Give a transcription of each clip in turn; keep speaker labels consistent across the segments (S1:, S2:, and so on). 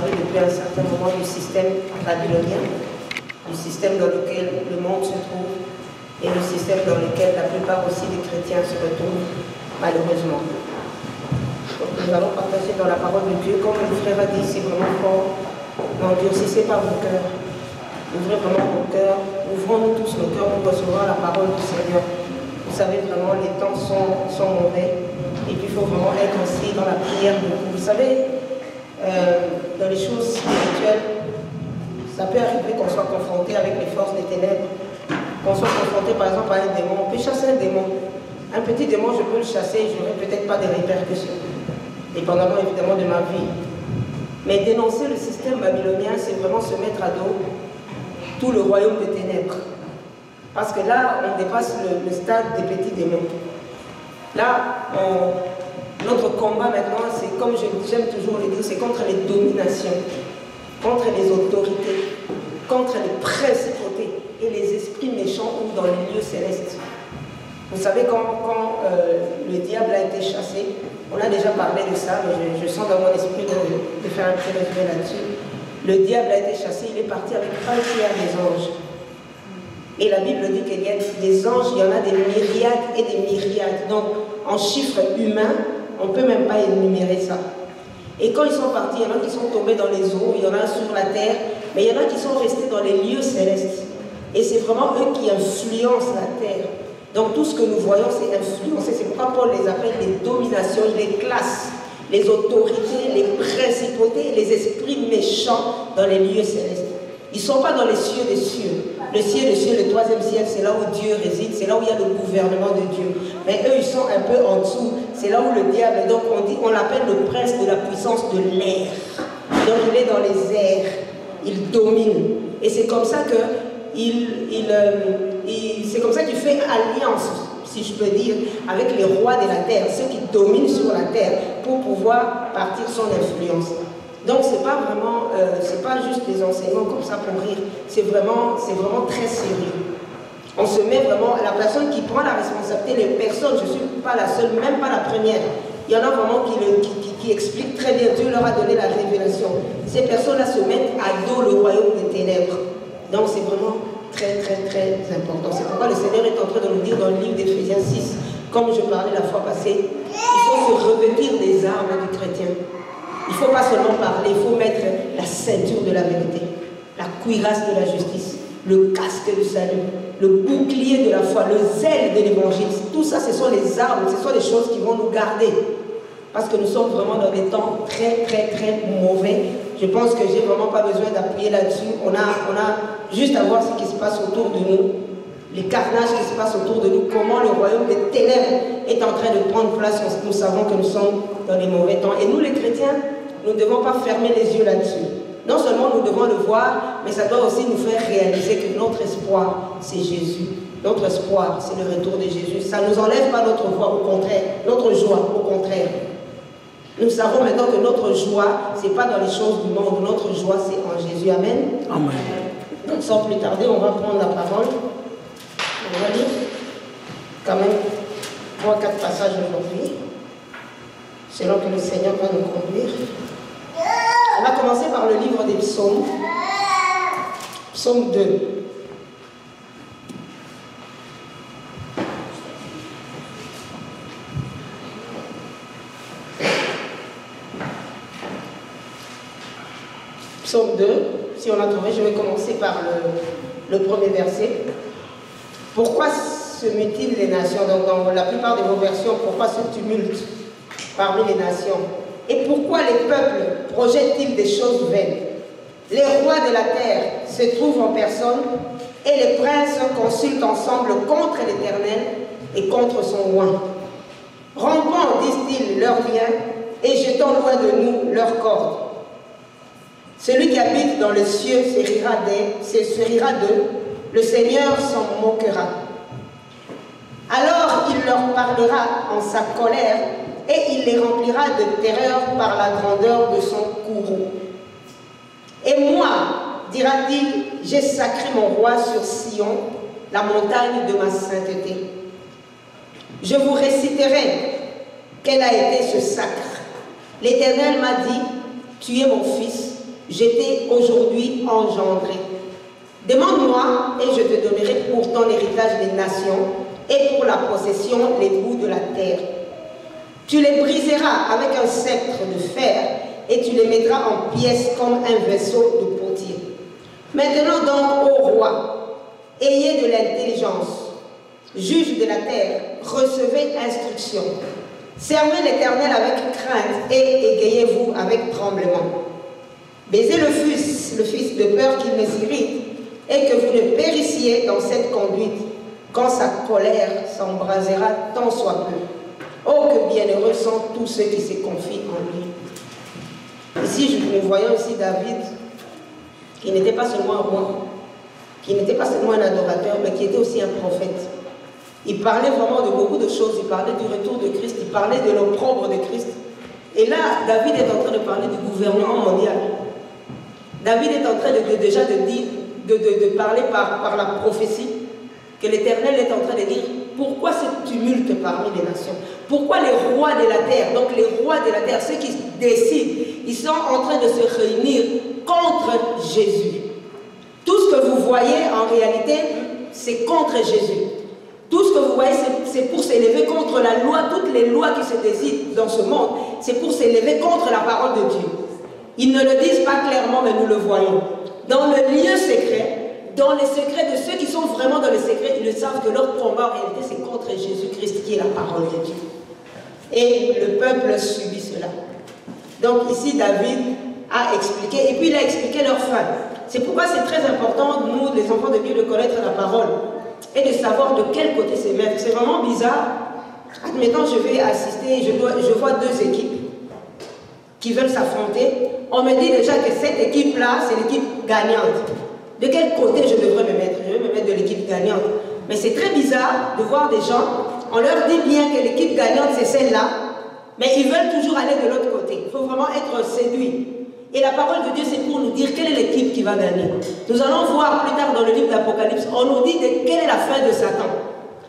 S1: parlé depuis un certain moment du système babylonien, du système dans lequel le monde se trouve et le système dans lequel la plupart aussi des chrétiens se retrouvent, malheureusement. Donc nous allons partager dans la parole de Dieu, comme le frère a dit, c'est vraiment fort. N'endurcissez pas vos cœurs. Ouvrez vraiment vos cœurs. Ouvrons-nous tous nos cœurs pour recevoir la parole du Seigneur. Vous savez vraiment, les temps sont mauvais. Et puis il faut vraiment être aussi dans la prière beaucoup. Vous savez, dans les choses spirituelles, ça peut arriver qu'on soit confronté avec les forces des ténèbres, qu'on soit confronté par exemple à un démon. On peut chasser un démon. Un petit démon, je peux le chasser, je n'aurai peut-être pas de répercussions, dépendamment évidemment de ma vie. Mais dénoncer le système babylonien, c'est vraiment se mettre à dos tout le royaume des ténèbres. Parce que là, on dépasse le stade des petits démons. Là, notre combat maintenant, c'est comme j'aime toujours le dire, c'est contre les dominations, contre les autorités, contre les principautés et les esprits méchants ou dans les lieux célestes. Vous savez, quand le diable a été chassé, on a déjà parlé de ça, mais je sens dans mon esprit de faire un petit résumé là-dessus. Le diable a été chassé, il est parti avec un tiers des anges. Et la Bible dit qu'il y a des anges, il y en a des myriades et des myriades. Donc, en chiffre humain, on ne peut même pas énumérer ça. Et quand ils sont partis, il y en a qui sont tombés dans les eaux, il y en a sur la terre, mais il y en a qui sont restés dans les lieux célestes. Et c'est vraiment eux qui influencent la terre. Donc tout ce que nous voyons, c'est influencé. C'est pourquoi Paul les appelle les dominations, il les classe, les autorités, les principautés, les esprits méchants dans les lieux célestes. Ils ne sont pas dans les cieux des cieux. Le ciel des cieux, le troisième ciel, c'est là où Dieu réside, c'est là où il y a le gouvernement de Dieu. Mais eux, ils sont un peu en dessous. C'est là où le diable, donc on l'appelle le prince de la puissance de l'air. Donc il est dans les airs, il domine. Et c'est comme ça que c'est comme ça qu'il fait alliance, si je peux dire, avec les rois de la terre, ceux qui dominent sur la terre, pour pouvoir partir son influence. Donc c'est pas vraiment, c'est pas juste des enseignements comme ça pour rire, c'est vraiment très sérieux. On se met vraiment, la personne qui prend la responsabilité, les personnes, je ne suis pas la seule, même pas la première. Il y en a vraiment qui expliquent très bien, Dieu leur a donné la révélation. Ces personnes-là se mettent à dos le royaume des ténèbres. Donc c'est vraiment très important. C'est pourquoi le Seigneur est en train de nous dire dans le livre d'Éphésiens 6, comme je parlais la fois passée, il faut se revêtir des armes du chrétien. Il ne faut pas seulement parler, il faut mettre la ceinture de la vérité, la cuirasse de la justice, le casque du salut, le bouclier de la foi, le zèle de l'évangile. Tout ça, ce sont les armes, ce sont les choses qui vont nous garder. Parce que nous sommes vraiment dans des temps très mauvais. Je pense que j'ai vraiment pas besoin d'appuyer là-dessus. On a juste à voir ce qui se passe autour de nous, les carnages qui se passent autour de nous, comment le royaume des ténèbres est en train de prendre place. Nous savons que nous sommes dans les mauvais temps. Et nous, les chrétiens, nous ne devons pas fermer les yeux là-dessus. Non seulement nous devons le voir, mais ça doit aussi nous faire réaliser que notre espoir, c'est Jésus. Notre espoir, c'est le retour de Jésus. Ça ne nous enlève pas notre foi, au contraire, notre joie, au contraire. Nous savons maintenant que notre joie, ce n'est pas dans les choses du monde. Notre joie, c'est en Jésus. Amen.
S2: Amen.
S1: Donc, sans plus tarder, on va prendre la parole. On va lire quand même 3-4 passages aujourd'hui, selon que le Seigneur va nous conduire. On va commencer par le livre des psaumes. Psaume 2. Psaume 2, si on a trouvé, je vais commencer par le premier verset. Pourquoi se mutilent les nations? Donc dans la plupart de vos versions, pourquoi ce tumulte parmi les nations? Et pourquoi les peuples projettent-ils des choses vaines? Les rois de la terre se trouvent en personne et les princes consultent ensemble contre l'Éternel et contre son roi. Rompons, disent-ils, leurs liens et jetons loin de nous leurs cordes. Celui qui habite dans les cieux se rira d'eux, le Seigneur s'en moquera. Alors il leur parlera en sa colère et il les remplira de terreur par la grandeur de son courroux. Et moi, dira-t-il, j'ai sacré mon roi sur Sion, la montagne de ma sainteté. Je vous réciterai quel a été ce sacre. L'Éternel m'a dit, tu es mon fils, je t'ai aujourd'hui engendré. Demande-moi et je te donnerai pour ton héritage les nations et pour la possession les bouts de la terre. Tu les briseras avec un sceptre de fer et tu les mettras en pièces comme un vaisseau de potier. Maintenant donc, ô roi, ayez de l'intelligence, juge de la terre, recevez instruction. Servez l'Éternel avec crainte et égayez-vous avec tremblement. Baisez le fils de peur qu'il ne s'irrite et que vous ne périssiez dans cette conduite quand sa colère s'embrasera tant soit peu. Oh, que bienheureux sont tous ceux qui se confient en lui. Ici, nous voyons ici David, qui n'était pas seulement un roi, qui n'était pas seulement un adorateur, mais qui était aussi un prophète. Il parlait vraiment de beaucoup de choses. Il parlait du retour de Christ, il parlait de l'opprobre de Christ. Et là, David est en train de parler du gouvernement mondial. David est en train de parler par la prophétie que l'Éternel est en train de dire pourquoi ce tumulte parmi les nations, pourquoi les rois de la terre, donc les rois de la terre, ceux qui décident, ils sont en train de se réunir contre Jésus. Tout ce que vous voyez en réalité, c'est contre Jésus. Tout ce que vous voyez, c'est pour s'élever contre la loi. Toutes les lois qui se décident dans ce monde, c'est pour s'élever contre la parole de Dieu. Ils ne le disent pas clairement, mais nous le voyons. Dans le lieu secret, dans les secrets de ceux qui sont vraiment dans le secret, ils le savent que leur combat en réalité, c'est contre Jésus-Christ qui est la parole de Dieu. Et le peuple subit cela. Donc ici, David a expliqué, et puis il a expliqué leur fin. C'est pourquoi c'est très important, nous, les enfants de Dieu, de connaître la parole et de savoir de quel côté se mettre. C'est vraiment bizarre. Admettons, je vais assister, je vois deux équipes qui veulent s'affronter. On me dit déjà que cette équipe-là, c'est l'équipe gagnante. De quel côté je devrais me mettre? Je vais me mettre de l'équipe gagnante. Mais c'est très bizarre de voir des gens, on leur dit bien que l'équipe gagnante, c'est celle-là, mais ils veulent toujours aller de l'autre côté. Il faut vraiment être séduit. Et la parole de Dieu, c'est pour nous dire quelle est l'équipe qui va gagner. Nous allons voir plus tard dans le livre d'Apocalypse, on nous dit quelle est la fin de Satan.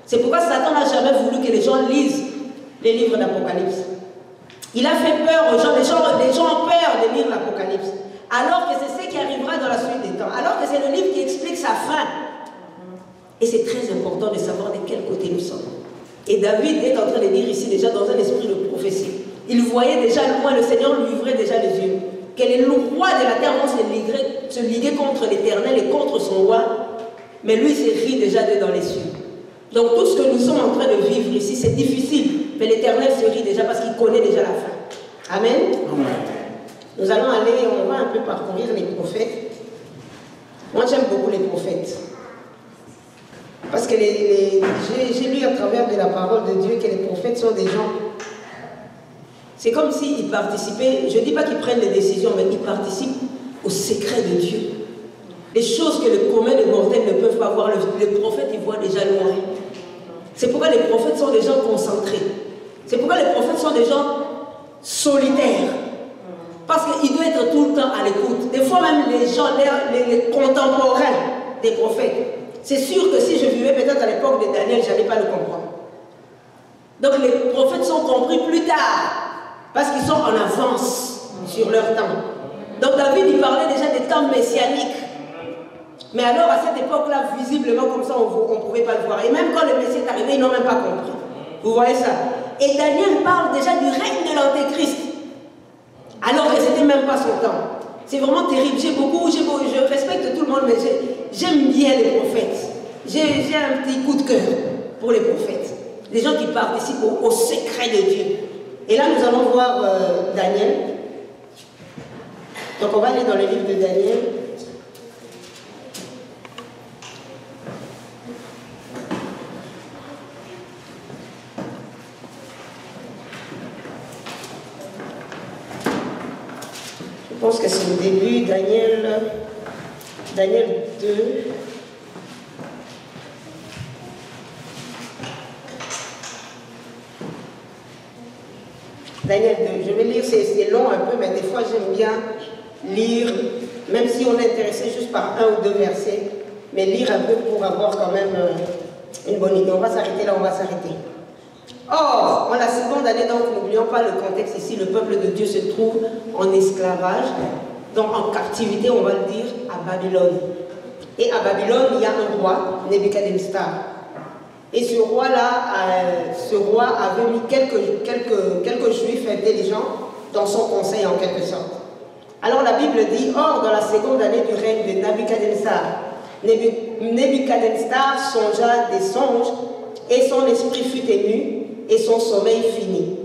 S1: C'est pourquoi Satan n'a jamais voulu que les gens lisent les livres d'Apocalypse. Il a fait peur aux gens, les gens ont peur de lire l'Apocalypse. Alors que c'est ce qui arrivera dans la suite des temps. Alors que c'est le livre qui explique sa fin. Et c'est très important de savoir de quel côté nous sommes. Et David est en train de dire ici déjà dans un esprit de prophétie. Il voyait déjà loin, le Seigneur lui ouvrait déjà les yeux. Que les rois de la terre vont se liguer contre l'Éternel et contre son roi. Mais lui, il se rit déjà dans les cieux. Donc tout ce que nous sommes en train de vivre ici, c'est difficile. Mais l'Éternel se rit déjà parce qu'il connaît déjà la fin. Amen. Amen. Nous allons aller, on va un peu parcourir les prophètes. Moi, j'aime beaucoup les prophètes. Parce que j'ai lu à travers de la parole de Dieu que les prophètes sont des gens. C'est comme s'ils participaient, je ne dis pas qu'ils prennent les décisions, mais ils participent au secret de Dieu. Les choses que le commun des mortels ne peuvent pas voir, les prophètes, ils voient déjà loin. C'est pourquoi les prophètes sont des gens concentrés. C'est pourquoi les prophètes sont des gens solitaires. Parce qu'ils doivent être tout le temps à l'écoute. Des fois même les gens, les contemporains des prophètes. C'est sûr que si je vivais peut-être à l'époque de Daniel, je n'allais pas le comprendre. Donc les prophètes sont compris plus tard. Parce qu'ils sont en avance sur leur temps. Donc David, il parlait déjà des temps messianiques. Mais alors à cette époque-là, visiblement comme ça, on ne pouvait pas le voir. Et même quand le Messie est arrivé, ils n'ont même pas compris. Vous voyez ça? Et Daniel parle déjà du règne de l'Antéchrist. Alors que ce n'était même pas son temps. C'est vraiment terrible. Je respecte tout le monde, mais j'aime bien les prophètes. J'ai un petit coup de cœur pour les prophètes. Les gens qui participent au secret de Dieu. Et là, nous allons voir Daniel. Donc, on va aller dans le livre de Daniel. Je pense que c'est au début, Daniel 2. Daniel 2, je vais lire, c'est long un peu, mais des fois j'aime bien lire, même si on est intéressé juste par un ou deux versets, mais lire un peu pour avoir quand même une bonne idée. On va s'arrêter là, on va s'arrêter. Or, en la seconde année, donc n'oublions pas le contexte ici, le peuple de Dieu se trouve en esclavage. donc en captivité, on va le dire, à Babylone. Et à Babylone, il y a un roi, Nebuchadnezzar. Et ce roi-là, avait mis quelques juifs intelligents dans son conseil en quelque sorte. Alors la Bible dit, or dans la seconde année du règne de Nebuchadnezzar, Nebuchadnezzar songea des songes et son esprit fut ému et son sommeil fini.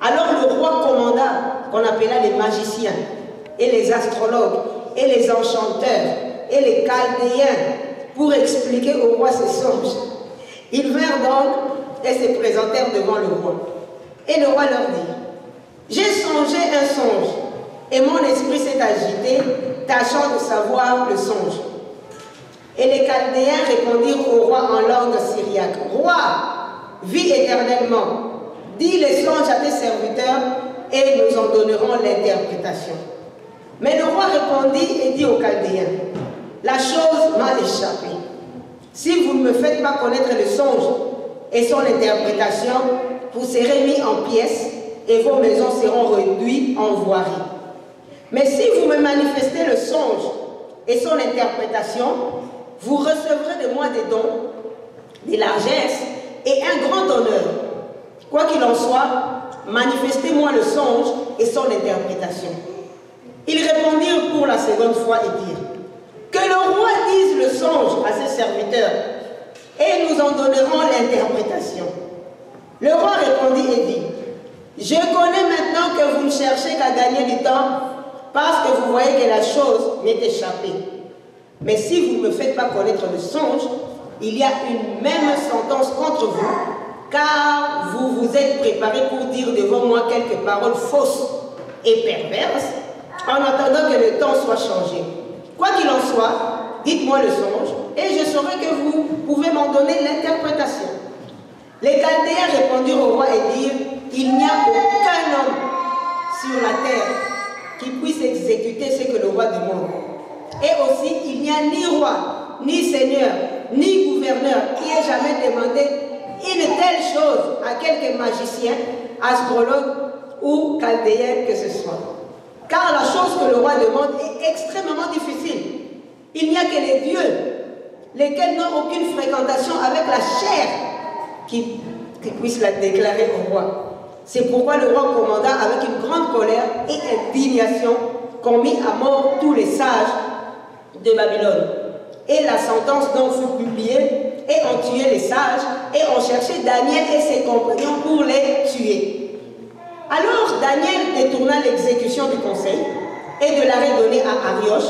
S1: Alors le roi commanda, qu'on appela les magiciens et les astrologues et les enchanteurs et les chaldéens pour expliquer au roi ses songes. Ils vinrent donc et se présentèrent devant le roi. Et le roi leur dit, j'ai songé un songe et mon esprit s'est agité, tâchant de savoir le songe. Et les Chaldéens répondirent au roi en langue syriaque, roi, vis éternellement, dis les songes à tes serviteurs et nous en donnerons l'interprétation. Mais le roi répondit et dit aux Chaldéens, la chose m'a échappé. Si vous ne me faites pas connaître le songe et son interprétation, vous serez mis en pièces et vos maisons seront réduites en voirie. Mais si vous me manifestez le songe et son interprétation, vous recevrez de moi des dons, des largesses et un grand honneur. Quoi qu'il en soit, manifestez-moi le songe et son interprétation. Ils répondirent pour la seconde fois et dirent, que le roi dise le songe à ses serviteurs et nous en donnerons l'interprétation. Le roi répondit et dit, je connais maintenant que vous ne cherchez qu'à gagner du temps parce que vous voyez que la chose m'est échappée. Mais si vous ne me faites pas connaître le songe, il y a une même sentence contre vous, car vous vous êtes préparés pour dire devant moi quelques paroles fausses et perverses, en attendant que le temps soit changé. Quoi qu'il en soit, dites-moi le songe, et je saurai que vous pouvez m'en donner l'interprétation. Les Chaldéens répondirent au roi et dirent, il n'y a aucun homme sur la terre qui puisse exécuter ce que le roi demande. Et aussi, il n'y a ni roi, ni seigneur, ni gouverneur qui ait jamais demandé une telle chose à quelque magicien, astrologue ou chaldéen que ce soit. Car la chose que le roi demande est extrêmement difficile. Il n'y a que les dieux, lesquels n'ont aucune fréquentation avec la chair, qui puissent la déclarer au roi. C'est pourquoi le roi commanda avec une grande colère et indignation qu'on mit à mort tous les sages de Babylone. Et la sentence donc fut publiée, et on tuait les sages, et on cherchait Daniel et ses compagnons pour les tuer. Alors Daniel détourna l'exécution du conseil et de l'arrêt donné à Arioche,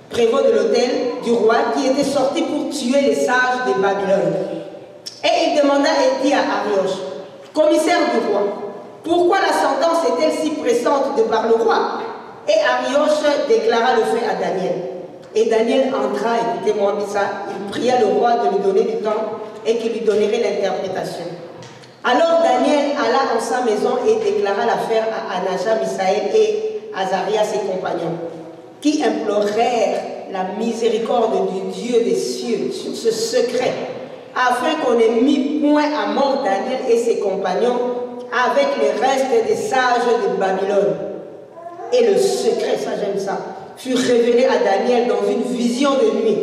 S1: prévôt de l'hôtel du roi, qui était sorti pour tuer les sages de Babylone. Et il demanda et dit à Arioche, commissaire du roi, pourquoi la sentence est-elle si pressante de par le roi? Et Arioche déclara le fait à Daniel. Et Daniel entra, écoutez-moi ça, il pria le roi de lui donner du temps et qu'il lui donnerait l'interprétation. Alors Daniel alla en sa maison et déclara l'affaire à Anaja, Misaël et Azaria, ses compagnons, qui implorèrent la miséricorde du Dieu des cieux sur ce secret, afin qu'on ait mis point à mort Daniel et ses compagnons avec les restes des sages de Babylone. Et le secret, ça j'aime ça, fut révélé à Daniel dans une vision de nuit.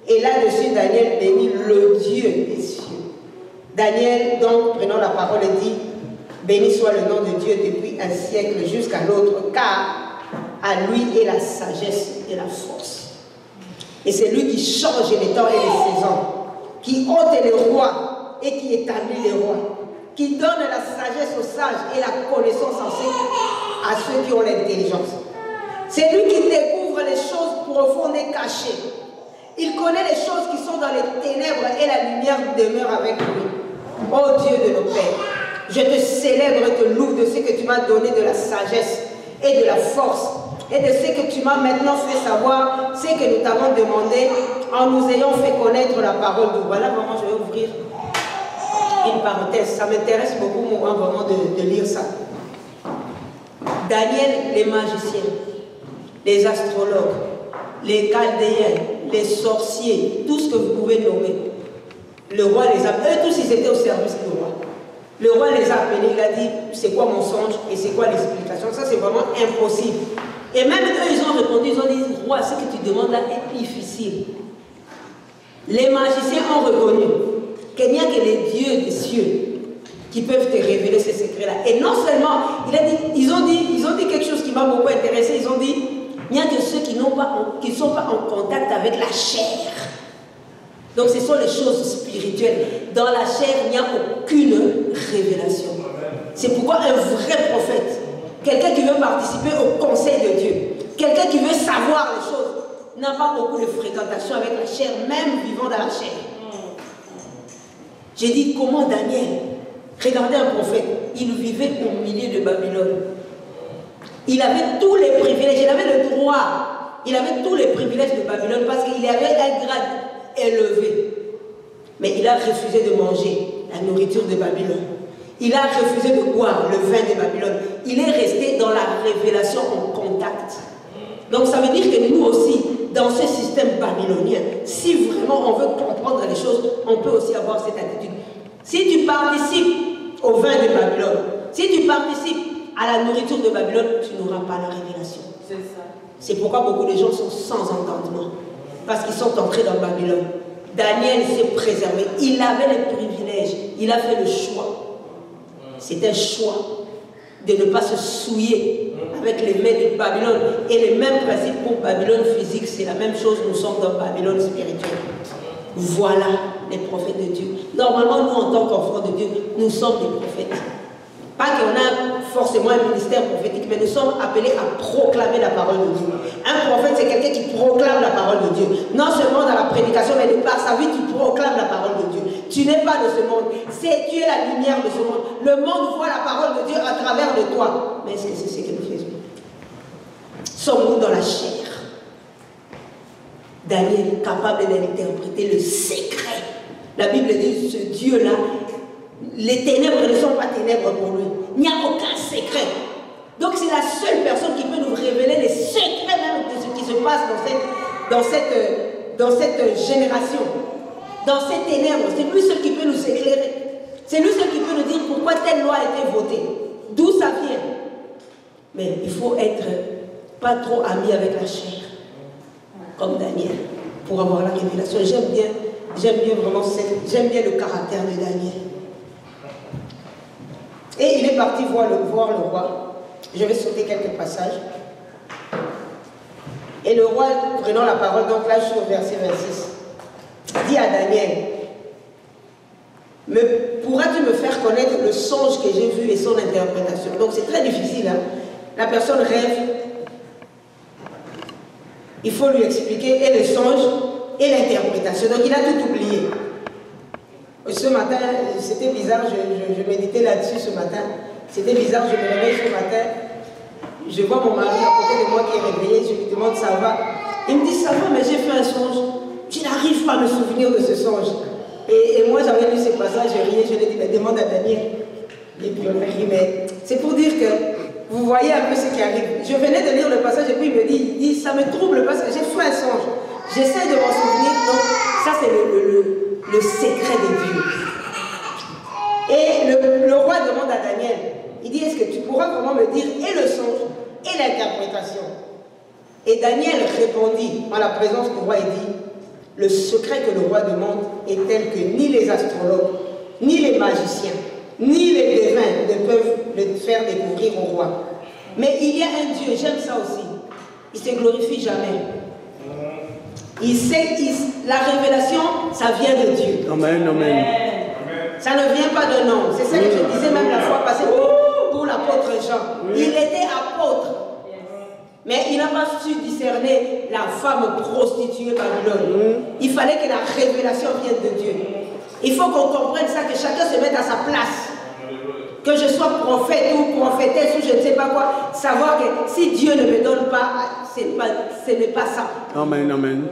S1: Et là-dessus, Daniel bénit le Dieu des cieux. Daniel, donc, prenant la parole, dit, béni soit le nom de Dieu depuis un siècle jusqu'à l'autre, car à lui est la sagesse et la force. Et c'est lui qui change les temps et les saisons, qui ôte les rois et qui établit les rois, qui donne la sagesse aux sages et la connaissance à ceux qui ont l'intelligence. C'est lui qui découvre les choses profondes et cachées. Il connaît les choses qui sont dans les ténèbres et la lumière demeure avec lui. Ô Dieu de nos pères, je te célèbre et te loue de ce que tu m'as donné de la sagesse et de la force et de ce que tu m'as maintenant fait savoir, ce que nous t'avons demandé en nous ayant fait connaître la parole de voilà. Vraiment, je vais ouvrir une parenthèse. Ça m'intéresse beaucoup, moi, vraiment, de lire ça. Daniel, les magiciens, les astrologues, les chaldéens, les sorciers, tout ce que vous pouvez nommer. Le roi les a... Eux tous, ils étaient au service du roi. Le roi les a appelés, il a dit, c'est quoi mon songe et c'est quoi l'explication. Ça, c'est vraiment impossible
S2: Et même eux, ils ont répondu, ils ont dit, roi, ce que tu demandes là est difficile. Les magiciens ont reconnu qu'il n'y a que les dieux des cieux qui peuvent te révéler ces secrets-là. Et non seulement, ils ont dit quelque chose qui m'a beaucoup intéressé, ils ont dit, il n'y a que ceux qui ne sont pas en contact avec la chair. Donc ce sont les choses spirituelles. Dans la chair, il n'y a aucune révélation. C'est pourquoi un vrai prophète, quelqu'un qui veut participer au conseil de Dieu, quelqu'un qui veut savoir les choses, n'a pas beaucoup de fréquentation avec la chair, même vivant dans la chair. J'ai dit, comment Daniel, regardez un prophète, il vivait au milieu de Babylone. Il avait tous les privilèges, il avait le droit, il avait tous les privilèges de Babylone parce qu'il avait un grade élevé. Mais il a refusé de manger la nourriture de Babylone. Il a refusé de boire le vin de Babylone. Il est resté dans la révélation en contact. Donc ça veut dire que nous aussi, dans ce système babylonien, si vraiment on veut comprendre les choses, on peut aussi avoir cette attitude. Si tu participes au vin de Babylone, si tu participes à la nourriture de Babylone, tu n'auras pas la révélation. C'est ça. C'est pourquoi beaucoup de gens sont sans entendement. Parce qu'ils sont entrés dans Babylone. Daniel s'est préservé. Il avait les privilèges. Il a fait le choix. C'est un choix de ne pas se souiller avec les mains de Babylone. Et les mêmes principes pour Babylone physique, c'est la même chose, nous sommes dans Babylone spirituelle. Voilà les prophètes de Dieu. Normalement, nous, en tant qu'enfants de Dieu, nous sommes des prophètes. Pas qu'on a forcément un ministère prophétique, mais nous sommes appelés à proclamer la parole de Dieu. Un prophète, c'est quelqu'un qui proclame la parole de Dieu. Non seulement dans la prédication, mais de par sa vie, tu proclames la parole de Dieu. Tu n'es pas de ce monde. Tu es la lumière de ce monde. Le monde voit la parole de Dieu à travers de toi. Mais est-ce que c'est ce que nous faisons? Sommes-nous dans la chair? Daniel est capable d'interpréter le secret. La Bible dit, ce Dieu-là, les ténèbres ne sont pas ténèbres pour lui. Il n'y a aucun secret. Donc c'est la seule personne qui peut nous révéler les secrets même de ce qui se passe dans cette génération. Dans ces ténèbres. C'est lui seul qui peut nous éclairer. C'est lui seul qui peut nous dire pourquoi telle loi a été votée. D'où ça vient. Mais il faut être pas trop ami avec la chair. Comme Daniel. Pour avoir la révélation. J'aime bien le caractère de Daniel. Et il est parti voir le roi. Je vais sauter quelques passages. Et le roi, prenant la parole, donc là je suis au verset 26, dit à Daniel, pourras-tu me faire connaître le songe que j'ai vu et son interprétation? Donc c'est très difficile. Hein? La personne rêve, il faut lui expliquer et le songe et l'interprétation. Donc il a tout oublié. Ce matin, c'était bizarre, je méditais là-dessus ce matin. C'était bizarre, je me réveille ce matin. Je vois mon mari à côté de moi qui est réveillé, je lui demande ça va. Il me dit ça va, mais j'ai fait un songe. Je n'arrive pas à me souvenir de ce songe. Et moi j'avais lu ce passage, je riais, je lui ai dit, mais demande à Daniel. Et puis on a ri, mais c'est pour dire que vous voyez un peu ce qui arrive. Je venais de lire le passage et puis il me dit ça me trouble parce que j'ai fait un songe. J'essaie de m'en souvenir, donc ça c'est le secret de Dieu. Et le roi demande à Daniel, il dit, est-ce que tu pourras vraiment me dire et le songe et l'interprétation? Et Daniel répondit en la présence du roi et dit, le secret que le roi demande est tel que ni les astrologues, ni les magiciens, ni les devins ne peuvent le faire découvrir au roi. Mais il y a un Dieu, j'aime ça aussi, il ne se glorifie jamais. Il sait, la révélation, ça vient de Dieu.
S3: Amen, amen.
S2: Ça ne vient pas d'un homme. C'est ça que je disais même la fois passée pour l'apôtre Jean. Il était apôtre. Mais il n'a pas su discerner la femme prostituée Babylone. Il fallait que la révélation vienne de Dieu. Il faut qu'on comprenne ça, que chacun se mette à sa place. Que je sois prophète ou prophétesse ou je ne sais pas quoi, savoir que si Dieu ne me donne pas, ce n'est pas ça.
S3: Amen, amen.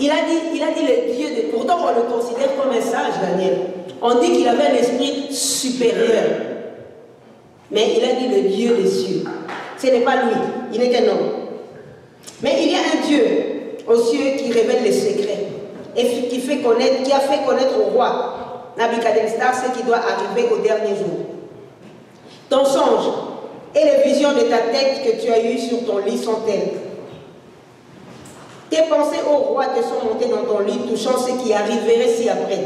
S2: Il a dit le Dieu de... Pourtant, on le considère comme un sage, Daniel. On dit qu'il avait un esprit supérieur. Mais il a dit le Dieu des cieux. Ce n'est pas lui, il n'est qu'un homme. Mais il y a un Dieu aux cieux qui révèle les secrets et qui a fait connaître au roi Nabuchodonosor ce qui doit arriver au dernier jour. Ton songe et les visions de ta tête que tu as eues sur ton lit sont telles. Tes pensées, ô roi, te sont montées dans ton lit, touchant ce qui arriverait ci-après.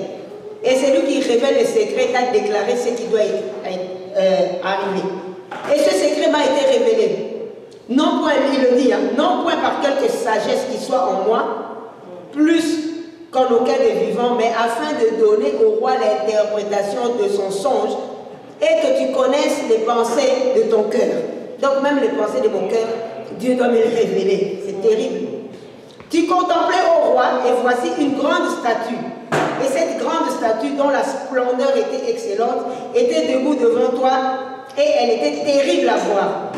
S2: Et c'est lui qui révèle les secrets, t'a déclaré ce qui doit arriver. Et ce secret m'a été révélé. Non point, il le dit, non point par quelque sagesse qui soit en moi, plus qu'en aucun des vivants, mais afin de donner au roi l'interprétation de son songe et que tu connaisses les pensées de ton cœur. Donc même les pensées de mon cœur, Dieu doit me les révéler. C'est terrible. Tu contemplais au roi et voici une grande statue. Et cette grande statue dont la splendeur était excellente était debout devant toi et elle était terrible à voir.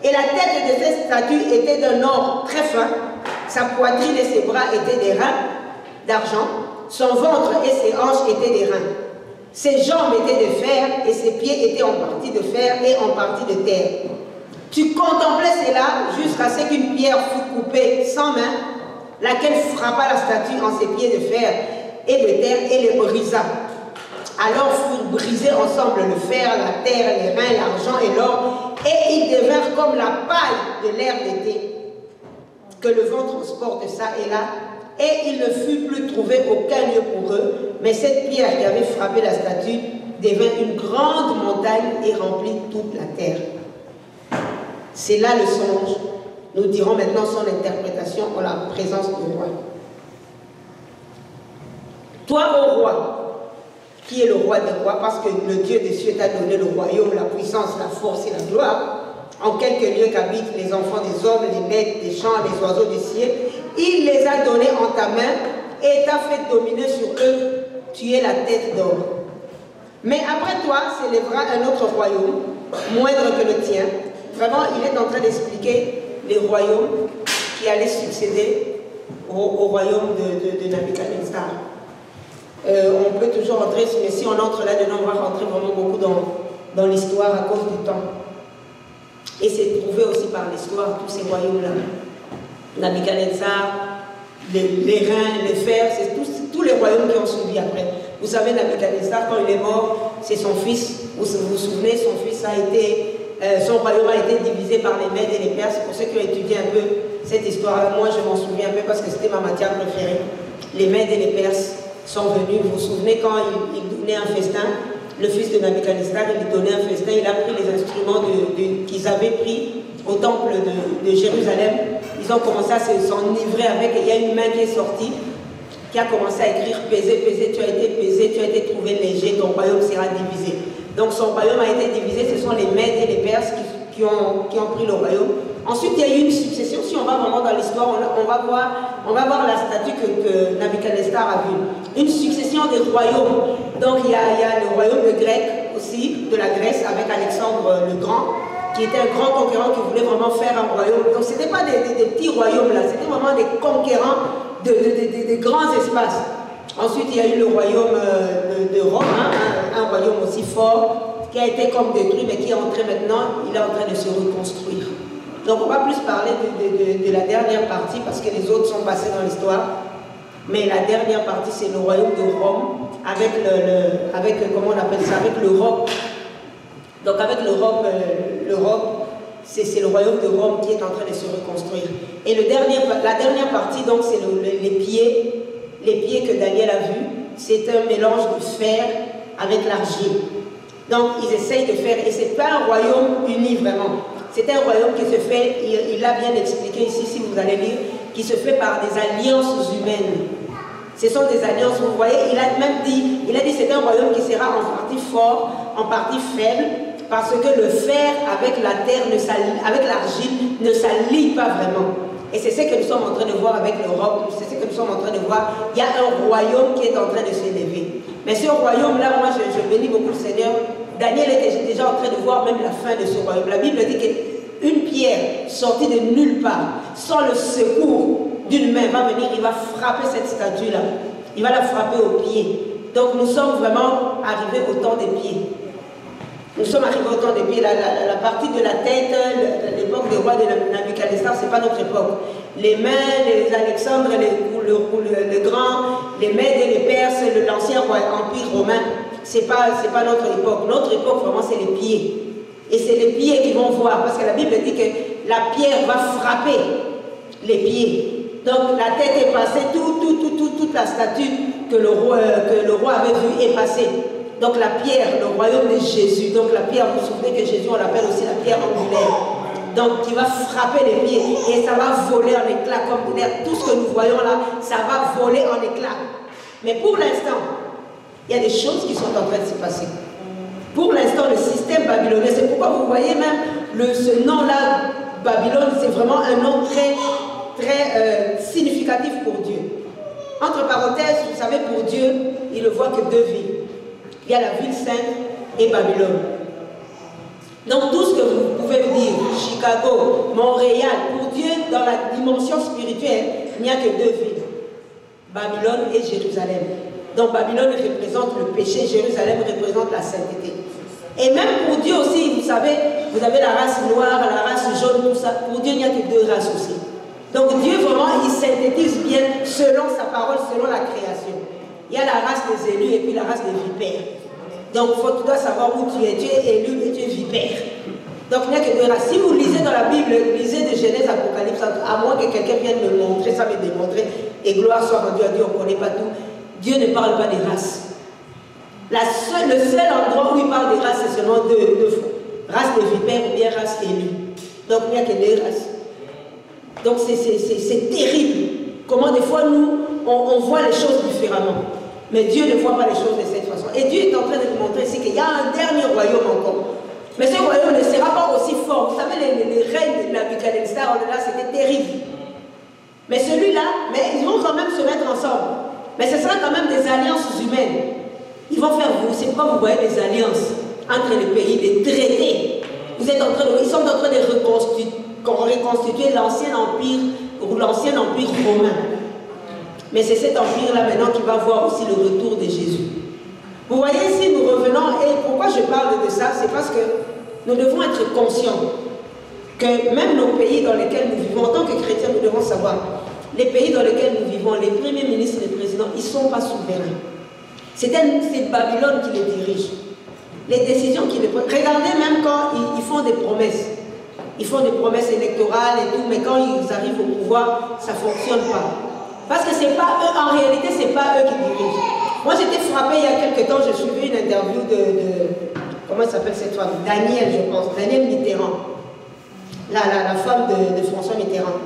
S2: Et la tête de cette statue était d'un or très fin, sa poitrine et ses bras étaient des reins d'argent, son ventre et ses hanches étaient des reins. Ses jambes étaient de fer et ses pieds étaient en partie de fer et en partie de terre. Tu contemplais cela jusqu'à ce qu'une pierre fût coupée sans main, laquelle frappa la statue en ses pieds de fer et de terre et les brisa. Alors furent brisés ensemble le fer, la terre, les reins, l'argent et l'or, et ils devinrent comme la paille de l'air d'été, que le vent transporte ça et là, et il ne fut plus trouvé aucun lieu pour eux, mais cette pierre qui avait frappé la statue devint une grande montagne et remplit toute la terre. C'est là le songe. Nous dirons maintenant son interprétation en la présence du roi. Toi, ô roi, qui est le roi des rois, parce que le Dieu des cieux t'a donné le royaume, la puissance, la force et la gloire, en quelques lieux qu'habitent les enfants des hommes, les bêtes des champs, les oiseaux des cieux, il les a donnés en ta main et t'a fait dominer sur eux, tu es la tête d'or. Mais après toi s'élèvera un autre royaume, moindre que le tien. Vraiment, il est en train d'expliquer les royaumes qui allaient succéder au royaume de Nabuchodonosor. On peut toujours entrer, mais si on entre là-dedans, on va rentrer vraiment beaucoup dans l'histoire à cause du temps. Et c'est prouvé aussi par l'histoire, tous ces royaumes-là. Nabuchodonosor, les reins, les fers, c'est tous les royaumes qui ont suivi après. Vous savez, Nabuchodonosor, quand il est mort, c'est son fils, vous vous souvenez, son fils a été, son royaume a été divisé par les Mèdes et les Perses. Pour ceux qui ont étudié un peu cette histoire-là, moi je m'en souviens un peu parce que c'était ma matière préférée. Les Mèdes et les Perses sont venus, vous vous souvenez, quand ils donnaient un festin, le fils de Nabuchodonosor, il donnait un festin, il a pris les instruments qu'ils avaient pris au temple de Jérusalem. Ils ont commencé à s'enivrer avec, et il y a une main qui est sortie, qui a commencé à écrire « Pesé, pesé, tu as été pesé, tu as été trouvé léger, ton royaume sera divisé ». Donc son royaume a été divisé, ce sont les Mèdes et les Perses qui ont pris le royaume. Ensuite, il y a eu une succession. Si on va vraiment dans l'histoire, on va voir la statue que Nabuchodonosor a vue. Une succession des royaumes. Donc il y a le royaume de Grec aussi, de la Grèce, avec Alexandre le Grand, qui était un grand conquérant qui voulait vraiment faire un royaume. Donc ce n'était pas des petits royaumes là, c'était vraiment des conquérants de grands espaces. Ensuite, il y a eu le royaume de Rome, un royaume aussi fort, qui a été comme détruit, mais qui est entré maintenant, il est en train de se reconstruire. Donc on va plus parler de la dernière partie, parce que les autres sont passés dans l'histoire. Mais la dernière partie, c'est le royaume de Rome, avec comment on appelle ça, avec l'Europe. Donc avec l'Europe, c'est le royaume de Rome qui est en train de se reconstruire. Et la dernière partie, donc, c'est les pieds que Daniel a vus. C'est un mélange de fer avec l'argile. Donc ils essayent de faire, et c'est pas un royaume uni vraiment. C'est un royaume qui se fait, il l'a bien expliqué ici, si vous allez lire, qui se fait par des alliances humaines. Ce sont des alliances, vous voyez, il a dit c'est un royaume qui sera en partie fort, en partie faible, parce que le fer avec la terre, avec l'argile, ne s'allie pas vraiment. Et c'est ce que nous sommes en train de voir avec l'Europe, c'est ce que nous sommes en train de voir. Il y a un royaume qui est en train de s'élever. Mais ce royaume-là, moi je bénis beaucoup le Seigneur. Daniel était déjà en train de voir même la fin de ce royaume. La Bible dit qu'une pierre sortie de nulle part, sans le secours d'une main, va venir, il va frapper cette statue-là. Il va la frapper aux pieds. Donc nous sommes vraiment arrivés au temps des pieds. Nous sommes arrivés au temps des pieds. La partie de la tête, l'époque des rois de Nabuchodonosor, ce n'est pas notre époque. Les mains, les Alexandres, le Grand, les Mèdes et les Perses, l'ancien empire romain, ce n'est pas notre époque. Notre époque, vraiment, c'est les pieds. Et c'est les pieds qui vont voir, parce que la Bible dit que la pierre va frapper les pieds. Donc la tête est passée, toute la statue que le roi avait vue est passée. Donc la pierre, le royaume de Jésus. Donc la pierre, vous vous souvenez que Jésus, on l'appelle aussi la pierre angulaire. Donc qui va frapper les pieds et ça va voler en éclats comme de l'air. Tout ce que nous voyons là, ça va voler en éclats. Mais pour l'instant, il y a des choses qui sont en train de se passer. Pour l'instant, le système babylonien, c'est pourquoi vous voyez même ce nom-là, Babylone, c'est vraiment un nom très significatif pour Dieu. Entre parenthèses, vous savez, pour Dieu, il ne voit que deux villes. Il y a la ville sainte et Babylone. Donc tout ce que vous pouvez dire, Chicago, Montréal, pour Dieu, dans la dimension spirituelle, il n'y a que deux villes. Babylone et Jérusalem. Donc Babylone représente le péché, Jérusalem représente la sainteté. Et même pour Dieu aussi, vous savez, vous avez la race noire, la race jaune, tout ça. Pour Dieu, il n'y a que deux races aussi. Donc Dieu vraiment, il synthétise bien selon sa parole, selon la création. Il y a la race des élus et puis la race des vipères. Donc tu dois savoir où tu es élu et tu es vipère. Donc il n'y a que deux races. Si vous lisez dans la Bible, lisez de Genèse, Apocalypse, à moins que quelqu'un vienne me montrer, ça me démontrer, et gloire soit rendue à Dieu, on ne connaît pas tout. Dieu ne parle pas des races. Le seul endroit où il parle des races, c'est seulement deux fois. Race des vipères ou bien race élue. Donc il n'y a que deux races. Donc c'est terrible. Comment des fois nous, on voit les choses différemment. Mais Dieu ne voit pas les choses de cette façon. Et Dieu est en train de nous montrer ici qu'il y a un dernier royaume encore. Mais ce royaume ne sera pas aussi fort. Vous savez, les règnes de Nabucodonosor, là, c'était terrible. Mais celui-là, mais ils vont quand même se mettre ensemble. Mais ce sera quand même des alliances humaines. Ils vont faire, c'est pourquoi vous voyez des alliances entre les pays, des traités. Ils sont en train de reconstituer l'ancien empire, ou l'ancien empire romain. Mais c'est cet empire-là maintenant qui va voir aussi le retour de Jésus. Vous voyez, si nous revenons, et pourquoi je parle de ça, c'est parce que nous devons être conscients que même nos pays dans lesquels nous vivons, en tant que chrétiens, nous devons savoir, les pays dans lesquels nous vivons, les premiers ministres, les présidents, ils ne sont pas souverains. C'est Babylone qui les dirige. Les décisions qu'ils prennent. Regardez même quand ils font des promesses. Ils font des promesses électorales et tout, mais quand ils arrivent au pouvoir, ça ne fonctionne pas. Parce que c'est pas eux, en réalité, ce n'est pas eux qui dirigent. Moi, j'étais frappée il y a quelques temps, j'ai suivi une interview comment s'appelle cette femme? Danielle, je pense. Danielle Mitterrand. La femme de François Mitterrand.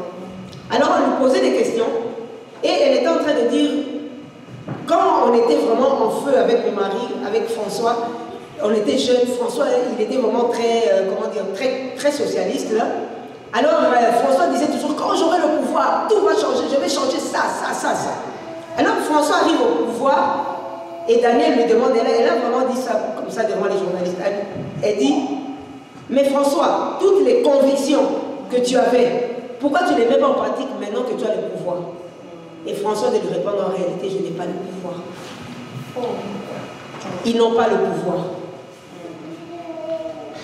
S2: Alors, on lui posait des questions et elle était en train de dire, quand on était vraiment en feu avec mon mari, avec François, on était jeunes, François, il était vraiment très socialiste, là. Alors, François disait toujours, quand j'aurai le pouvoir, tout va changer, je vais changer ça. Alors, François arrive au pouvoir, et Daniel lui demande, elle a vraiment dit ça, comme ça, devant les journalistes. Elle dit, mais François, toutes les convictions que tu avais, pourquoi tu ne les mets pas en pratique maintenant que tu as le pouvoir? Et François de lui répondre, en réalité, je n'ai pas le pouvoir. Ils n'ont pas le pouvoir.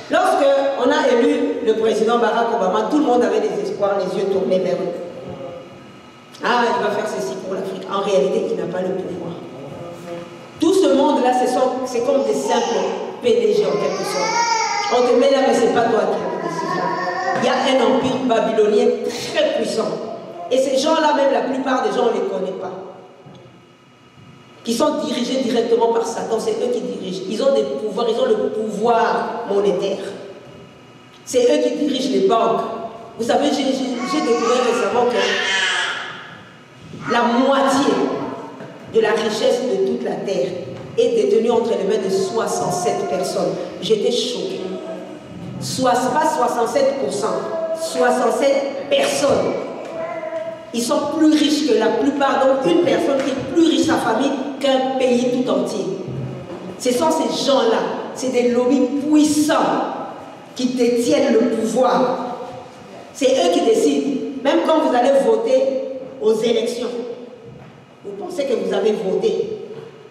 S2: Lorsqu'on a élu le président Barack Obama, tout le monde avait des espoirs, les yeux tournés vers eux. Ah, il va faire ceci pour l'Afrique. En réalité, il n'a pas le pouvoir. Tout ce monde-là, c'est comme des simples PDG en quelque sorte. On te met là, mais ce n'est pas toi qui as la décision. Il y a un empire babylonien très puissant. Et ces gens-là, même la plupart des gens, on ne les connaît pas. Qui sont dirigés directement par Satan, c'est eux qui dirigent. Ils ont des pouvoirs, ils ont le pouvoir monétaire. C'est eux qui dirigent les banques. Vous savez, j'ai découvert récemment que la moitié de la richesse de toute la terre est détenue entre les mains de 67 personnes. J'étais choquée. Pas 67%, 67 personnes. Ils sont plus riches que la plupart. Donc une personne qui est plus riche, sa famille, qu'un pays tout entier. Ce sont ces gens-là. C'est des lobbies puissants qui détiennent le pouvoir. C'est eux qui décident. Même quand vous allez voter aux élections, vous pensez que vous avez voté.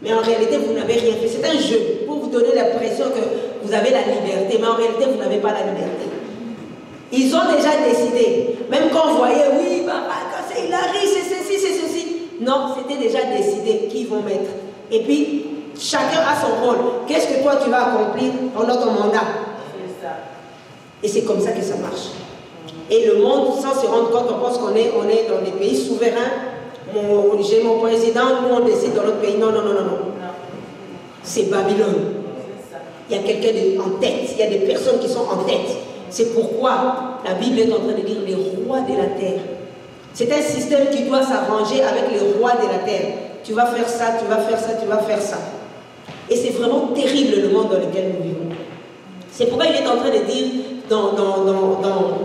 S2: Mais en réalité, vous n'avez rien fait. C'est un jeu pour vous donner l'impression que vous avez la liberté. Mais en réalité, vous n'avez pas la liberté. Ils ont déjà décidé. Même quand vous voyez, oui, c'est Hillary, c'est ceci, c'est ceci. Non, c'était déjà décidé qui vont mettre. Et puis, chacun a son rôle. Qu'est-ce que toi, tu vas accomplir pendant ton mandat? C'est ça. Et c'est comme ça que ça marche. Et le monde, sans se rendre compte, on pense qu'on est dans des pays souverains. J'ai mon président, nous on décide dans notre pays. Non, non, non, non, non. C'est Babylone. Il y a quelqu'un en tête, il y a des personnes qui sont en tête. C'est pourquoi la Bible est en train de dire les rois de la terre. C'est un système qui doit s'arranger avec les rois de la terre. Tu vas faire ça, tu vas faire ça, tu vas faire ça. Et c'est vraiment terrible le monde dans lequel nous vivons. C'est pourquoi il est en train de dire dans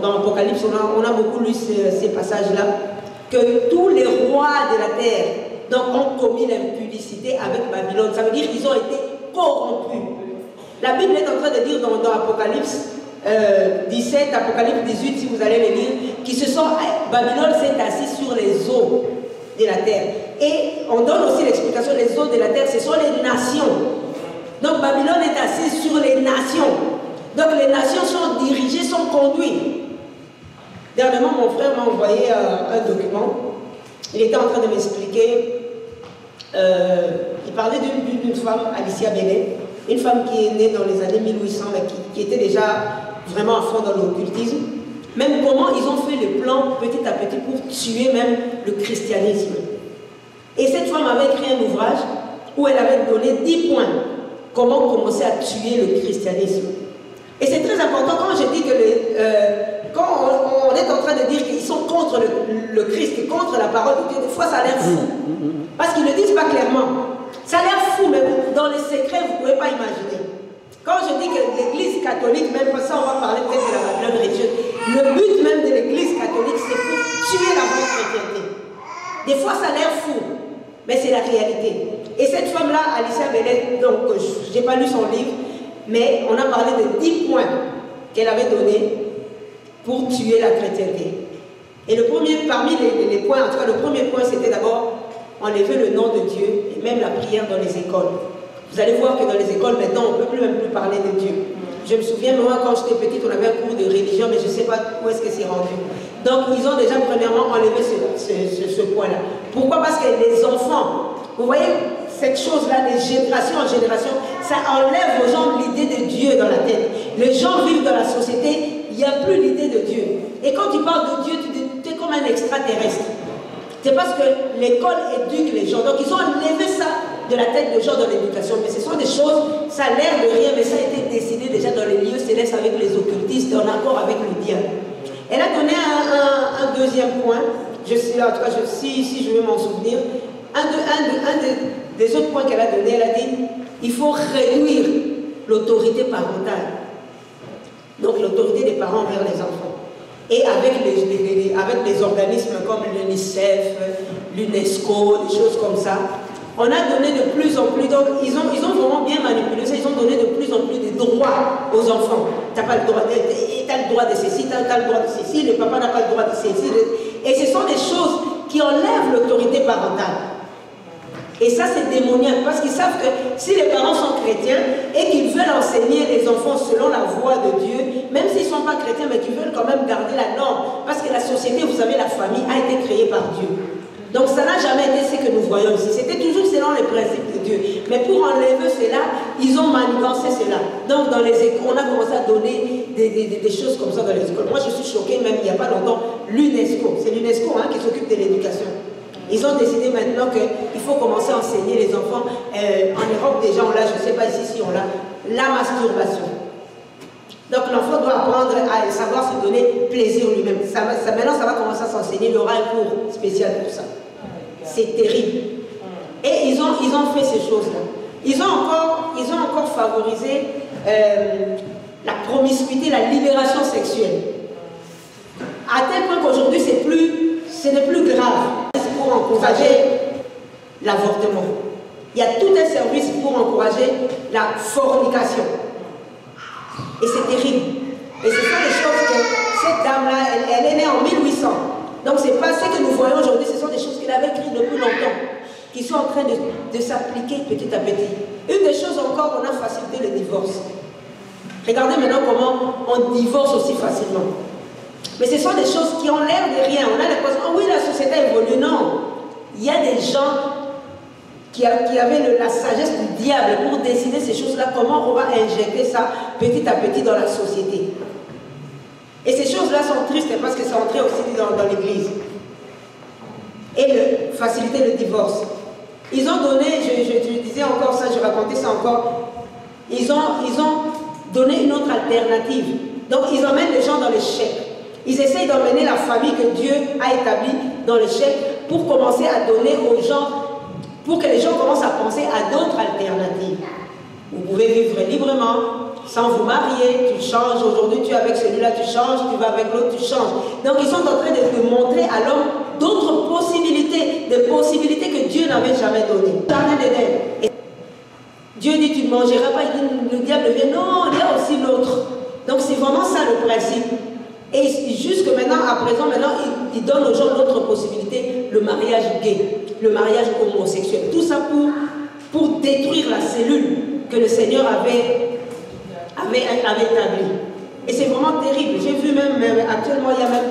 S2: l'Apocalypse, on a beaucoup lu ces passages-là, que tous les rois de la terre donc, ont commis l'impudicité avec Babylone. Ça veut dire qu'ils ont été corrompus. La Bible est en train de dire dans Apocalypse 17, Apocalypse 18, si vous allez le lire, Babylone s'est assis sur les eaux de la terre. Et on donne aussi l'explication, les eaux de la terre, ce sont les nations. Donc Babylone est assise sur les nations. Donc les nations sont dirigées, sont conduites. Dernièrement, mon frère m'a envoyé un document. Il était en train de m'expliquer. Il parlait d'une femme, Alicia Bellet, une femme qui est née dans les années 1800, mais qui était déjà vraiment à fond dans l'occultisme. Même comment ils ont fait le plan petit à petit pour tuer même le christianisme. Et cette femme avait écrit un ouvrage où elle avait donné 10 points. Comment commencer à tuer le christianisme. Et c'est très important quand je dis que quand on est en train de dire qu'ils sont contre le Christ, contre la parole de Dieu, des fois ça a l'air fou. Parce qu'ils ne le disent pas clairement. Ça a l'air fou, mais dans les secrets, vous ne pouvez pas imaginer. Quand je dis que l'Église catholique, même pour ça on va parler peut-être de la Babylone religieuse, le but même de l'Église catholique, c'est pour tuer la vraie chrétienté. Des fois ça a l'air fou, mais c'est la réalité. Et cette femme-là, Alicia Bellet, donc je n'ai pas lu son livre, mais on a parlé de 10 points qu'elle avait donnés pour tuer la chrétienté. Et le premier, parmi les points, en tout cas le premier point, c'était d'abord enlever le nom de Dieu et même la prière dans les écoles. Vous allez voir que dans les écoles, maintenant, on ne peut même plus parler de Dieu. Je me souviens, moi, quand j'étais petite, on avait un cours de religion, mais je ne sais pas où est-ce que c'est rendu. Donc, ils ont déjà, premièrement, enlevé ce point-là. Pourquoi? Parce que les enfants, vous voyez, cette chose-là, de génération en génération, ça enlève aux gens l'idée de Dieu dans la tête. Les gens vivent dans la société, il n'y a plus l'idée de Dieu. Et quand tu parles de Dieu, tu es comme un extraterrestre. C'est parce que l'école éduque les gens. Donc ils ont enlevé ça de la tête des gens dans l'éducation. Mais ce sont des choses, ça a l'air de rien, mais ça a été décidé déjà dans les lieux célestes avec les occultistes, en accord avec le diable. Elle a donné un deuxième point, en tout cas, si je veux m'en souvenir, des autres points qu'elle a donné, elle a dit, il faut réduire l'autorité parentale. Donc l'autorité des parents envers les enfants. Et avec les organismes comme l'UNICEF, l'UNESCO, des choses comme ça, on a donné de plus en plus, donc ils ont vraiment bien manipulé ça, ils ont donné de plus en plus de droits aux enfants. Tu n'as pas le droit de ceci, tu as le droit de ceci, le papa n'a pas le droit de ceci. Et ce sont des choses qui enlèvent l'autorité parentale. Et ça, c'est démoniaque, parce qu'ils savent que si les parents sont chrétiens et qu'ils veulent enseigner les enfants selon la voie de Dieu, même s'ils ne sont pas chrétiens, mais qu'ils veulent quand même garder la norme, parce que la société, vous savez, la famille a été créée par Dieu. Donc ça n'a jamais été ce que nous voyons ici. C'était toujours selon les principes de Dieu. Mais pour enlever cela, ils ont manigancé cela. Donc dans les écoles, on a commencé à donner des choses comme ça dans les écoles. Moi, je suis choquée, même il n'y a pas longtemps, l'UNESCO. C'est l'UNESCO qui s'occupe de l'éducation. Ils ont décidé maintenant qu'il faut commencer à enseigner les enfants. En Europe, déjà, on l'a, je ne sais pas ici si on l'a, la masturbation. Donc l'enfant doit apprendre à savoir se donner plaisir lui-même. Maintenant, ça va commencer à s'enseigner. Il y aura un cours spécial pour ça. C'est terrible. Et ils ont fait ces choses-là. Ils ont encore favorisé la promiscuité, la libération sexuelle. À tel point qu'aujourd'hui, ce n'est plus grave. C'est pour encourager l'avortement. Il y a tout un service pour encourager la fornication. Et c'est terrible. Et ce sont des choses que cette dame-là, elle est née en 1800. Donc c'est pas ce que nous voyons aujourd'hui, ce sont des choses qu'elle avait écrites depuis longtemps, qui sont en train de s'appliquer petit à petit. Une des choses encore, on a facilité le divorce. Regardez maintenant comment on divorce aussi facilement. Mais ce sont des choses qui ont l'air de rien. On a l'impression, oh oui, la société évolue. Non. Il y a des gens qui avaient la sagesse du diable pour décider ces choses-là, comment on va injecter ça petit à petit dans la société. Et ces choses-là sont tristes parce que c'est entré aussi dans l'église. Et faciliter le divorce. Ils ont donné, je disais encore ça, je racontais ça encore, ils ont donné une autre alternative. Donc ils emmènent les gens dans le chèque. Ils essayent d'emmener la famille que Dieu a établie dans le chèque pour commencer à donner aux gens, pour que les gens commencent à penser à d'autres alternatives. Vous pouvez vivre librement, sans vous marier, tu changes, aujourd'hui tu es avec celui-là, tu changes, tu vas avec l'autre, tu changes. Donc ils sont en train de montrer à l'homme d'autres possibilités, des possibilités que Dieu n'avait jamais données. Jardin d'Éden. Dieu dit tu ne mangeras pas, il dit, le diable vient, non, il y a aussi l'autre. Donc c'est vraiment ça le principe. Et jusque maintenant, à présent, il donne aux gens l'autre possibilité, le mariage gay, le mariage homosexuel. Tout ça pour détruire la cellule que le Seigneur avait établie. Et c'est vraiment terrible. J'ai vu même, actuellement, il y a même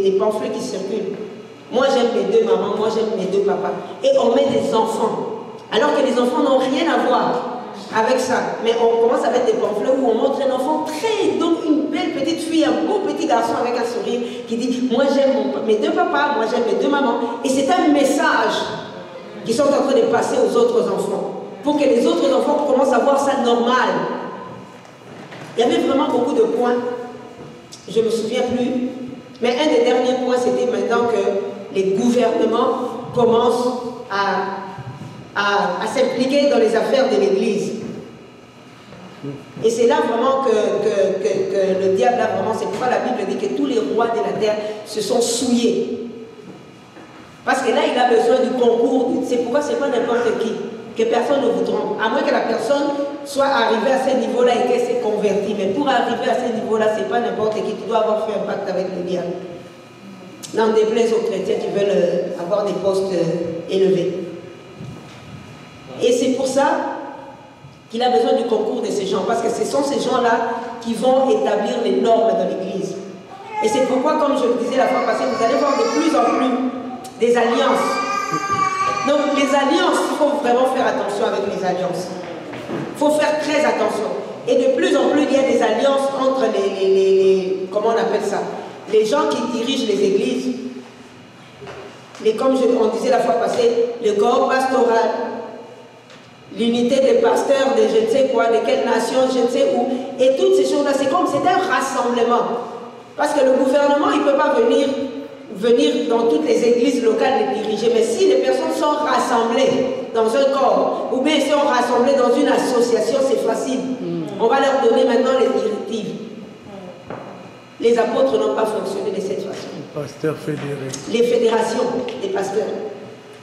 S2: des pamphlets qui circulent. Moi, j'aime mes deux mamans, moi, j'aime mes deux papas. Et on met des enfants. Alors que les enfants n'ont rien à voir avec ça. Mais on commence à mettre des pamphlets où on montre un enfant donc une belle petite fille, un beau petit garçon avec un sourire qui dit, moi, j'aime mes deux papas, moi, j'aime mes deux mamans. Et c'est un message qu'ils sont en train de passer aux autres enfants. Pour que les autres enfants commencent à voir ça normal. Il y avait vraiment beaucoup de points. Je ne me souviens plus. Mais un des derniers points, c'était maintenant que les gouvernements commencent à s'impliquer dans les affaires de l'Église. Et c'est là vraiment que le diable a vraiment, c'est pourquoi la Bible dit que tous les rois de la terre se sont souillés. Parce que là, il a besoin du concours. C'est pourquoi ce n'est pas n'importe qui. Que personne ne vous trompe. À moins que la personne soit arrivée à ce niveau-là et qu'elle s'est convertie. Mais pour arriver à ce niveau-là, ce n'est pas n'importe qui. Tu dois avoir fait un pacte avec le diable. N'en déplaise aux chrétiens qui veulent avoir des postes élevés. Et c'est pour ça qu'il a besoin du concours de ces gens. Parce que ce sont ces gens-là qui vont établir les normes dans l'Église. Et c'est pourquoi, comme je le disais la fois passée, vous allez voir de plus en plus des alliances. Donc les alliances, il faut vraiment faire attention avec les alliances. Il faut faire très attention. Et de plus en plus, il y a des alliances entre comment on appelle ça, les gens qui dirigent les églises, comme on disait la fois passée, le corps pastoral, l'unité des pasteurs de je ne sais quoi, de quelle nation, je ne sais où. Et toutes ces choses-là, c'est comme c'est un rassemblement. Parce que le gouvernement, il ne peut pas venir dans toutes les églises locales les diriger. Mais si les personnes sont rassemblées dans un corps, ou bien si on rassemblées dans une association, c'est facile. On va leur donner maintenant les directives. Les apôtres n'ont pas fonctionné de cette façon.
S3: Pasteurs fédérés.
S2: Les fédérations des pasteurs.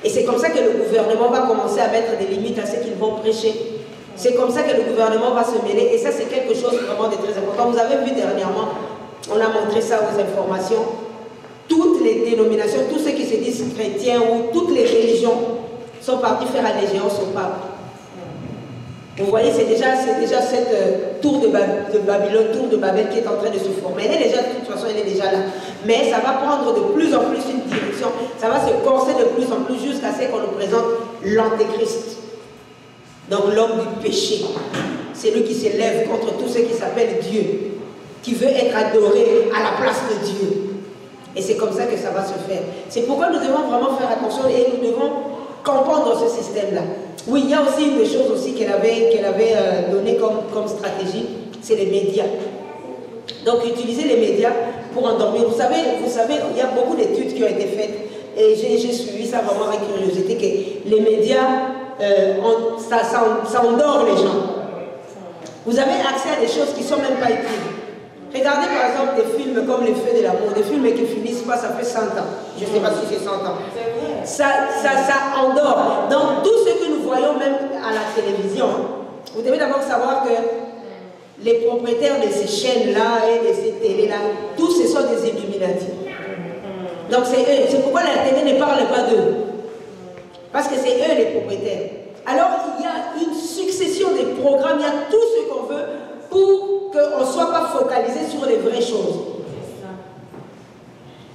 S2: Et c'est comme ça que le gouvernement va commencer à mettre des limites à ce qu'ils vont prêcher. C'est comme ça que le gouvernement va se mêler. Et ça, c'est quelque chose vraiment de très important. Vous avez vu dernièrement, on a montré ça aux informations. Toutes les dénominations, tous ceux qui se disent chrétiens ou toutes les religions sont partis faire allégeance au pape. Vous voyez, c'est déjà cette tour de Babylone, tour de Babel qui est en train de se former. Elle est déjà, de toute façon, elle est déjà là. Mais ça va prendre de plus en plus une direction. Ça va se corser de plus en plus jusqu'à ce qu'on nous présente l'antéchrist. Donc l'homme du péché. C'est lui qui s'élève contre tout ce qui s'appelle Dieu, qui veut être adoré à la place de Dieu. Et c'est comme ça que ça va se faire. C'est pourquoi nous devons vraiment faire attention et nous devons comprendre ce système-là. Oui, il y a aussi une chose aussi qu'elle avait donné comme stratégie, c'est les médias. Donc utiliser les médias pour endormir. Vous savez, il y a beaucoup d'études qui ont été faites et j'ai suivi ça vraiment avec curiosité que les médias, ça endort les gens. Vous avez accès à des choses qui ne sont même pas utiles. Regardez par exemple des films comme Les Feux de l'amour, des films qui finissent pas, ça fait 100 ans. Je ne sais pas si c'est 100 ans. Ça endort. Donc tout ce que nous voyons même à la télévision, vous devez d'abord savoir que les propriétaires de ces chaînes-là et de ces télés-là, tous ce sont des Illuminati. Donc c'est eux. C'est pourquoi la télé ne parle pas d'eux. Parce que c'est eux les propriétaires. Alors il y a une succession de programmes, il y a tout ce qu'on veut pour qu'on ne soit pas focalisé sur les vraies choses.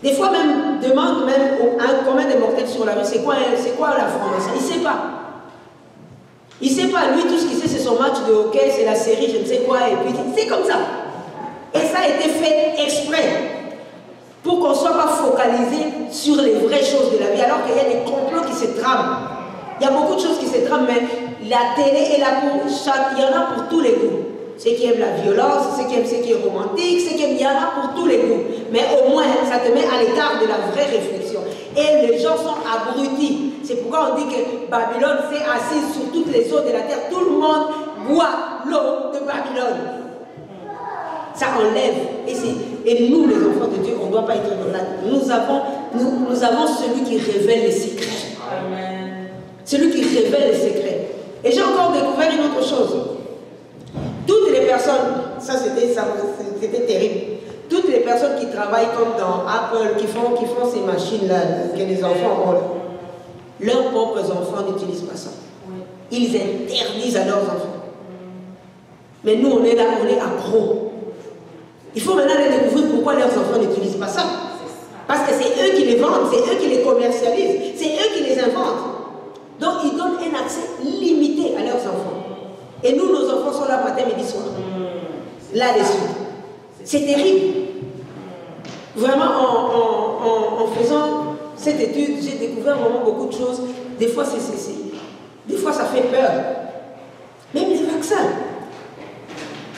S2: Des fois même, demande même un commun des mortels sur la rue, c'est quoi la formation? Il ne sait pas. Il ne sait pas. Lui, tout ce qu'il sait, c'est son match de hockey, c'est la série, je ne sais quoi, et puis c'est comme ça. Et ça ça a été fait exprès pour qu'on ne soit pas focalisé sur les vraies choses de la vie, alors qu'il y a des complots qui se trament. Il y a beaucoup de choses qui se trament, mais la télé est là pour chaque... Il y en a pour tous les goûts. Ceux qui aiment la violence, ceux qui aiment ce qui est romantique, ceux qui aiment... Il y en a pour tous les goûts. Mais au moins, ça te met à l'écart de la vraie réflexion. Et les gens sont abrutis. C'est pourquoi on dit que Babylone s'est assise sur toutes les eaux de la terre. Tout le monde boit l'eau de Babylone. Ça enlève. Et nous, les enfants de Dieu, on ne doit pas être dans là. Nous avons celui qui révèle les secrets. Amen. Celui qui révèle les secrets. Et j'ai encore découvert une autre chose. Toutes les personnes, ça c'était terrible. Toutes les personnes qui travaillent comme dans Apple, qui font ces machines-là, que les enfants ont, leurs propres enfants n'utilisent pas ça. Ils interdisent à leurs enfants. Mais nous, on est là, on est accros. Il faut maintenant les découvrir pourquoi leurs enfants n'utilisent pas ça. Parce que c'est eux qui les vendent, c'est eux qui les commercialisent, c'est eux qui les inventent. Donc ils donnent un accès limité à leurs enfants. Et nous, nos enfants sont là matin, midi, soir. Là-dessus. C'est terrible. Vraiment, en faisant cette étude, j'ai découvert vraiment beaucoup de choses. Des fois, des fois ça fait peur. Même les vaccins.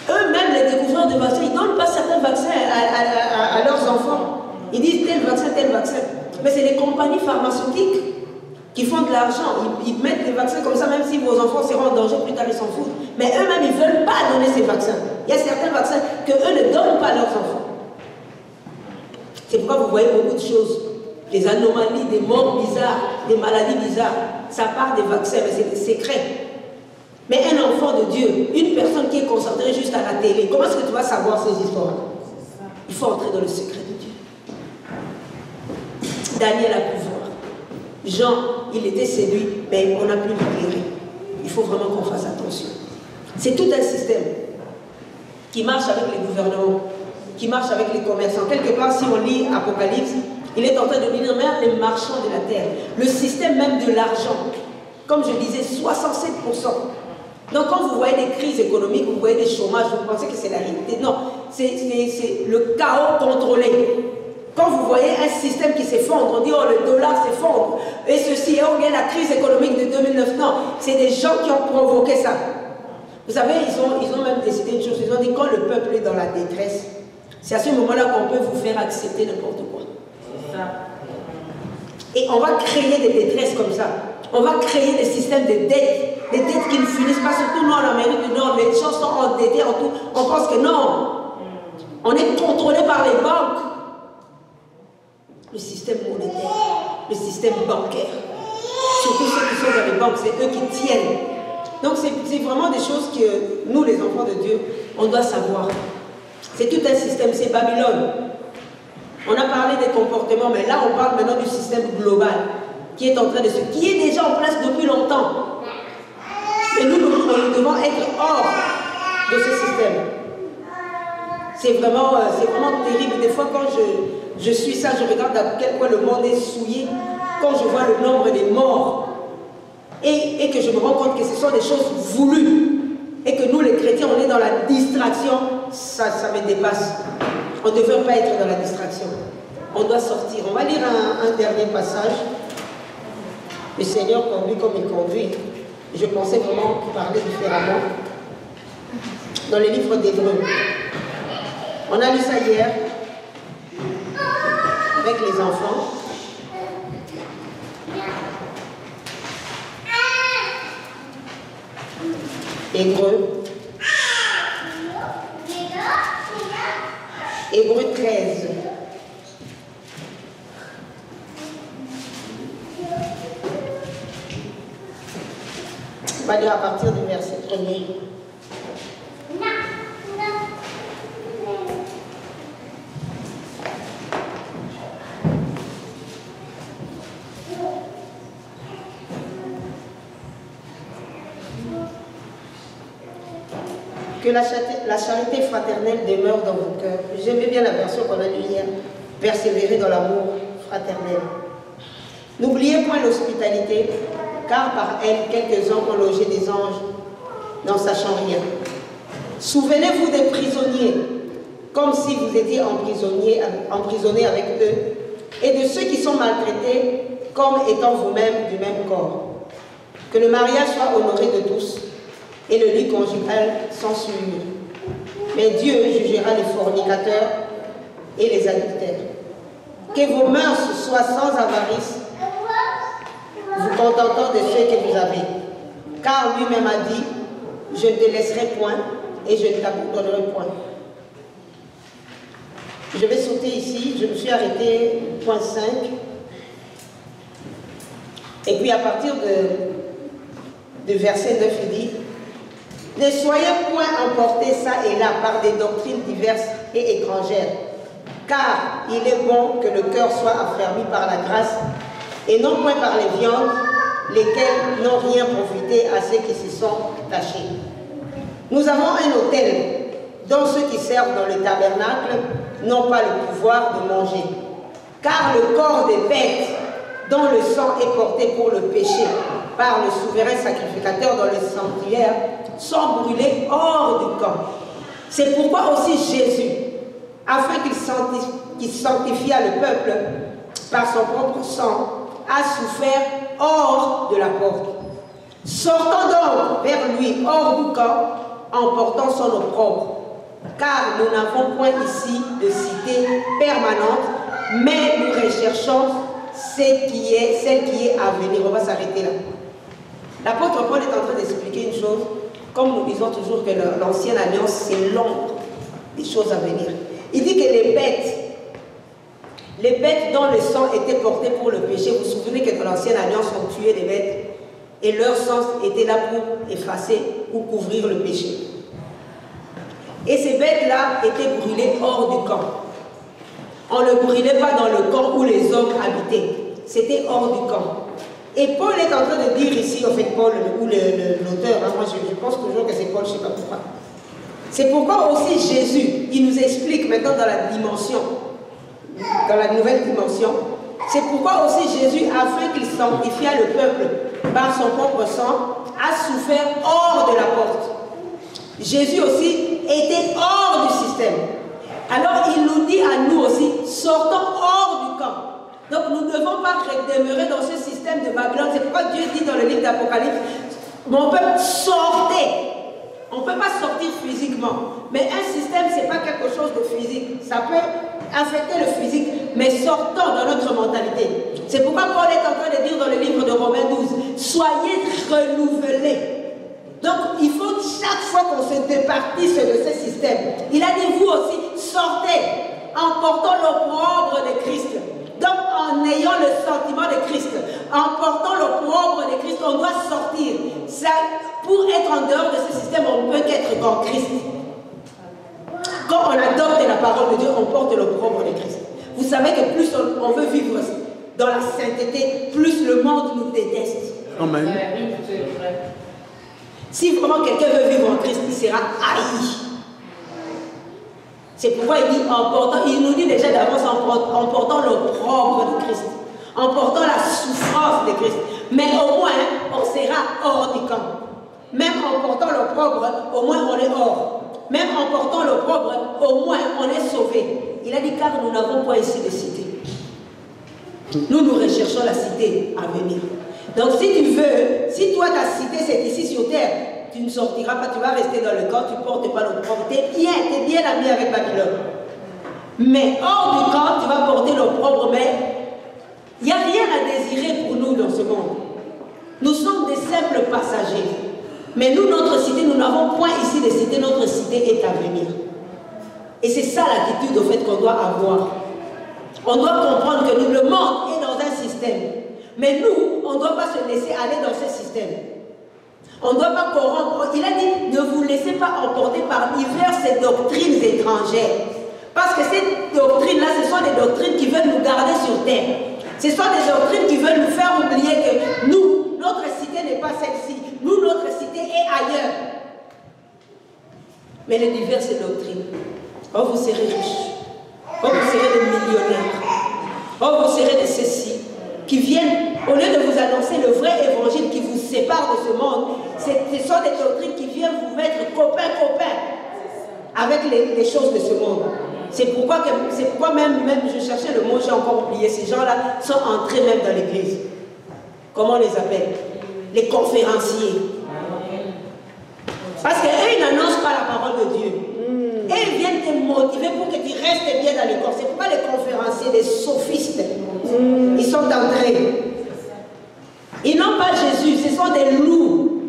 S2: Eux-mêmes, les découvreurs de vaccins, ils ne donnent pas certains vaccins à leurs enfants. Ils disent tel vaccin, tel vaccin. Mais c'est les compagnies pharmaceutiques qui font de l'argent. Ils mettent des vaccins comme ça, même si vos enfants seront en danger, plus tard ils s'en foutent. Mais eux-mêmes, ils ne veulent pas donner ces vaccins. Il y a certains vaccins qu'eux ne donnent pas à leurs enfants. C'est pourquoi vous voyez beaucoup de choses. Des anomalies, des morts bizarres, des maladies bizarres. Ça part des vaccins, mais c'est des secrets. Mais un enfant de Dieu, une personne qui est concentrée juste à la télé, comment est-ce que tu vas savoir ces histoires? Il faut entrer dans le secret de Dieu. Daniel a pu voir. Jean, il était séduit, mais on a pu l'éclairer. Il faut vraiment qu'on fasse attention. C'est tout un système qui marche avec les gouvernements, qui marche avec les commerçants. Quelque part, si on lit Apocalypse, il est en train de dire même les marchands de la terre, le système même de l'argent. Comme je disais, 67%. Donc quand vous voyez des crises économiques, vous voyez des chômages, vous pensez que c'est la réalité. Non, c'est le chaos contrôlé. Quand vous voyez un système qui s'effondre, on dit oh le dollar s'effondre, et ceci, oh bien la crise économique de 2009. Non, c'est des gens qui ont provoqué ça. Vous savez, ils ont même décidé une chose, ils ont dit quand le peuple est dans la détresse, c'est à ce moment-là qu'on peut vous faire accepter n'importe quoi. C'est ça. Et on va créer des détresses comme ça. On va créer des systèmes de dettes, des dettes qui ne finissent pas, surtout nous en Amérique du Nord, les gens sont endettés en tout. On pense que non. On est contrôlé par les banques. Le système monétaire, le système bancaire. Surtout ceux qui sont dans les banques, c'est eux qui tiennent. Donc c'est vraiment des choses que nous, les enfants de Dieu, on doit savoir. C'est tout un système, c'est Babylone. On a parlé des comportements, mais là on parle maintenant du système global qui est en train de qui est déjà en place depuis longtemps. Et nous devons être hors de ce système. C'est vraiment terrible. Des fois, quand je suis ça, je regarde à quel point le monde est souillé, quand je vois le nombre des morts, et que je me rends compte que ce sont des choses voulues, et que nous, les chrétiens, on est dans la distraction, ça me dépasse. On ne devrait pas être dans la distraction. On doit sortir. On va lire un dernier passage. Le Seigneur conduit comme il conduit. Je pensais vraiment parler différemment. Dans le livre d'Hébreux. On a lu ça hier avec les enfants. Hébreux. Hébreux 13. On va lire à partir du verset 1er. Que la charité fraternelle demeure dans vos cœurs. J'aimais bien la version qu'on a lue hier. Persévérer dans l'amour fraternel. N'oubliez point l'hospitalité, car par elle, quelques-uns ont logé des anges, n'en sachant rien. Souvenez-vous des prisonniers,
S1: comme si vous étiez emprisonnés avec eux, et de ceux qui sont maltraités, comme étant vous-même du même corps. Que le mariage soit honoré de tous, et le lit conjugal sans souillure. Mais Dieu jugera les fornicateurs et les adultères. Que vos mœurs soient sans avarice, vous contentant de ce que vous avez. Car lui-même a dit, je ne te laisserai point et je ne t'abandonnerai point. Je vais sauter ici, je me suis arrêté point 5. Et puis à partir de verset 9, il dit, ne soyez point emportés ça et là par des doctrines diverses et étrangères, car il est bon que le cœur soit affermi par la grâce et non point par les viandes, lesquelles n'ont rien profité à ceux qui se sont tachés. Nous avons un autel dont ceux qui servent dans le tabernacle n'ont pas le pouvoir de manger, car le corps des bêtes dont le sang est porté pour le péché par le souverain sacrificateur dans le sanctuaire sont brûlés hors du camp. C'est pourquoi aussi Jésus, afin qu'il sanctifia le peuple par son propre sang, a souffert hors de la porte. Sortons donc vers lui hors du camp en portant son opprobre, car nous n'avons point ici de cité permanente, mais nous recherchons celle qui est à venir. On va s'arrêter là. L'apôtre Paul est en train d'expliquer une chose, comme nous disons toujours que l'ancienne alliance, c'est l'ombre des choses à venir. Il dit que les bêtes dont le sang était porté pour le péché, vous vous souvenez que dans l'ancienne alliance, on tuait les bêtes et leur sang était là pour effacer ou couvrir le péché. Et ces bêtes-là étaient brûlées hors du camp. On ne brûlait pas dans le camp où les hommes habitaient. C'était hors du camp. Et Paul est en train de dire ici, en fait, Paul, ou l'auteur, hein, moi je pense toujours que c'est Paul, je ne sais pas pourquoi. C'est pourquoi aussi Jésus, il nous explique maintenant dans la dimension, dans la nouvelle dimension, c'est pourquoi aussi Jésus, afin qu'il sanctifiât le peuple par son propre sang, a souffert hors de la porte. Jésus aussi était hors du système. Alors il nous dit à nous aussi, sortons hors du camp. Donc nous ne devons pas demeurer dans ce système de Babylone. C'est pourquoi Dieu dit dans le livre d'Apocalypse, mon peuple, sortez. On ne peut pas sortir physiquement. Mais un système, ce n'est pas quelque chose de physique. Ça peut affecter le physique, mais sortons dans notre mentalité. C'est pourquoi Paul est en train de dire dans le livre de Romains 12, soyez renouvelés. Donc il faut chaque fois qu'on se départisse de ce système. Il a dit, vous aussi, sortez en portant l'opprobre de Christ. Donc en ayant le sentiment de Christ, en portant l'opprobre de Christ, on doit sortir. Ça, pour être en dehors de ce système, on ne peut qu'être dans Christ. Quand on adopte la parole de Dieu, on porte l'opprobre de Christ. Vous savez que plus on veut vivre dans la sainteté, plus le monde nous déteste.
S3: Amen.
S1: Si vraiment quelqu'un veut vivre en Christ, il sera haï. C'est pourquoi il dit, il nous dit déjà d'avance en portant l'opprobre de Christ, en portant la souffrance de Christ. Mais au moins, on sera hors du camp. Même en portant l'opprobre, au moins on est hors. Même en portant l'opprobre, au moins on est sauvé. Il a dit, car nous n'avons pas ici de cité. Nous recherchons la cité à venir. Donc si tu veux, si toi ta cité c'est ici sur terre, tu ne sortiras pas, tu vas rester dans le camp, tu ne portes pas l'opprobre. Tu es bien ami avec Babylone. Mais hors du camp, tu vas porter l'opprobre, mais il n'y a rien à désirer pour nous dans ce monde. Nous sommes des simples passagers. Mais nous, notre cité, nous n'avons point ici de cité, notre cité est à venir. Et c'est ça l'attitude au fait qu'on doit avoir. On doit comprendre que le monde est dans un système. Mais nous, on ne doit pas se laisser aller dans ce système. On ne doit pas corrompre. Il a dit, ne vous laissez pas emporter par diverses doctrines étrangères. Parce que ces doctrines-là, ce sont des doctrines qui veulent nous garder sur terre. Ce sont des doctrines qui veulent nous faire oublier que nous, notre cité n'est pas celle-ci. Nous, notre cité est ailleurs. Mais les diverses doctrines, oh, vous serez riches. Oh, vous serez des millionnaires. Oh, vous serez de ceci. Qui viennent, au lieu de vous annoncer le vrai évangile qui vous sépare de ce monde, ce sont des doctrines qui viennent vous mettre copain.
S2: avec les choses de ce monde. C'est pourquoi même je cherchais le mot, j'ai encore oublié, ces gens-là sont entrés même dans l'église. Comment on les appelle? Les conférenciers. Parce qu'eux, ils n'annoncent pas la parole de Dieu. Et ils viennent te motiver pour que tu restes bien dans les corps. C'est pourquoi les conférenciers, les sophistes, ils sont entrés. Ils n'ont pas Jésus, ce sont des loups.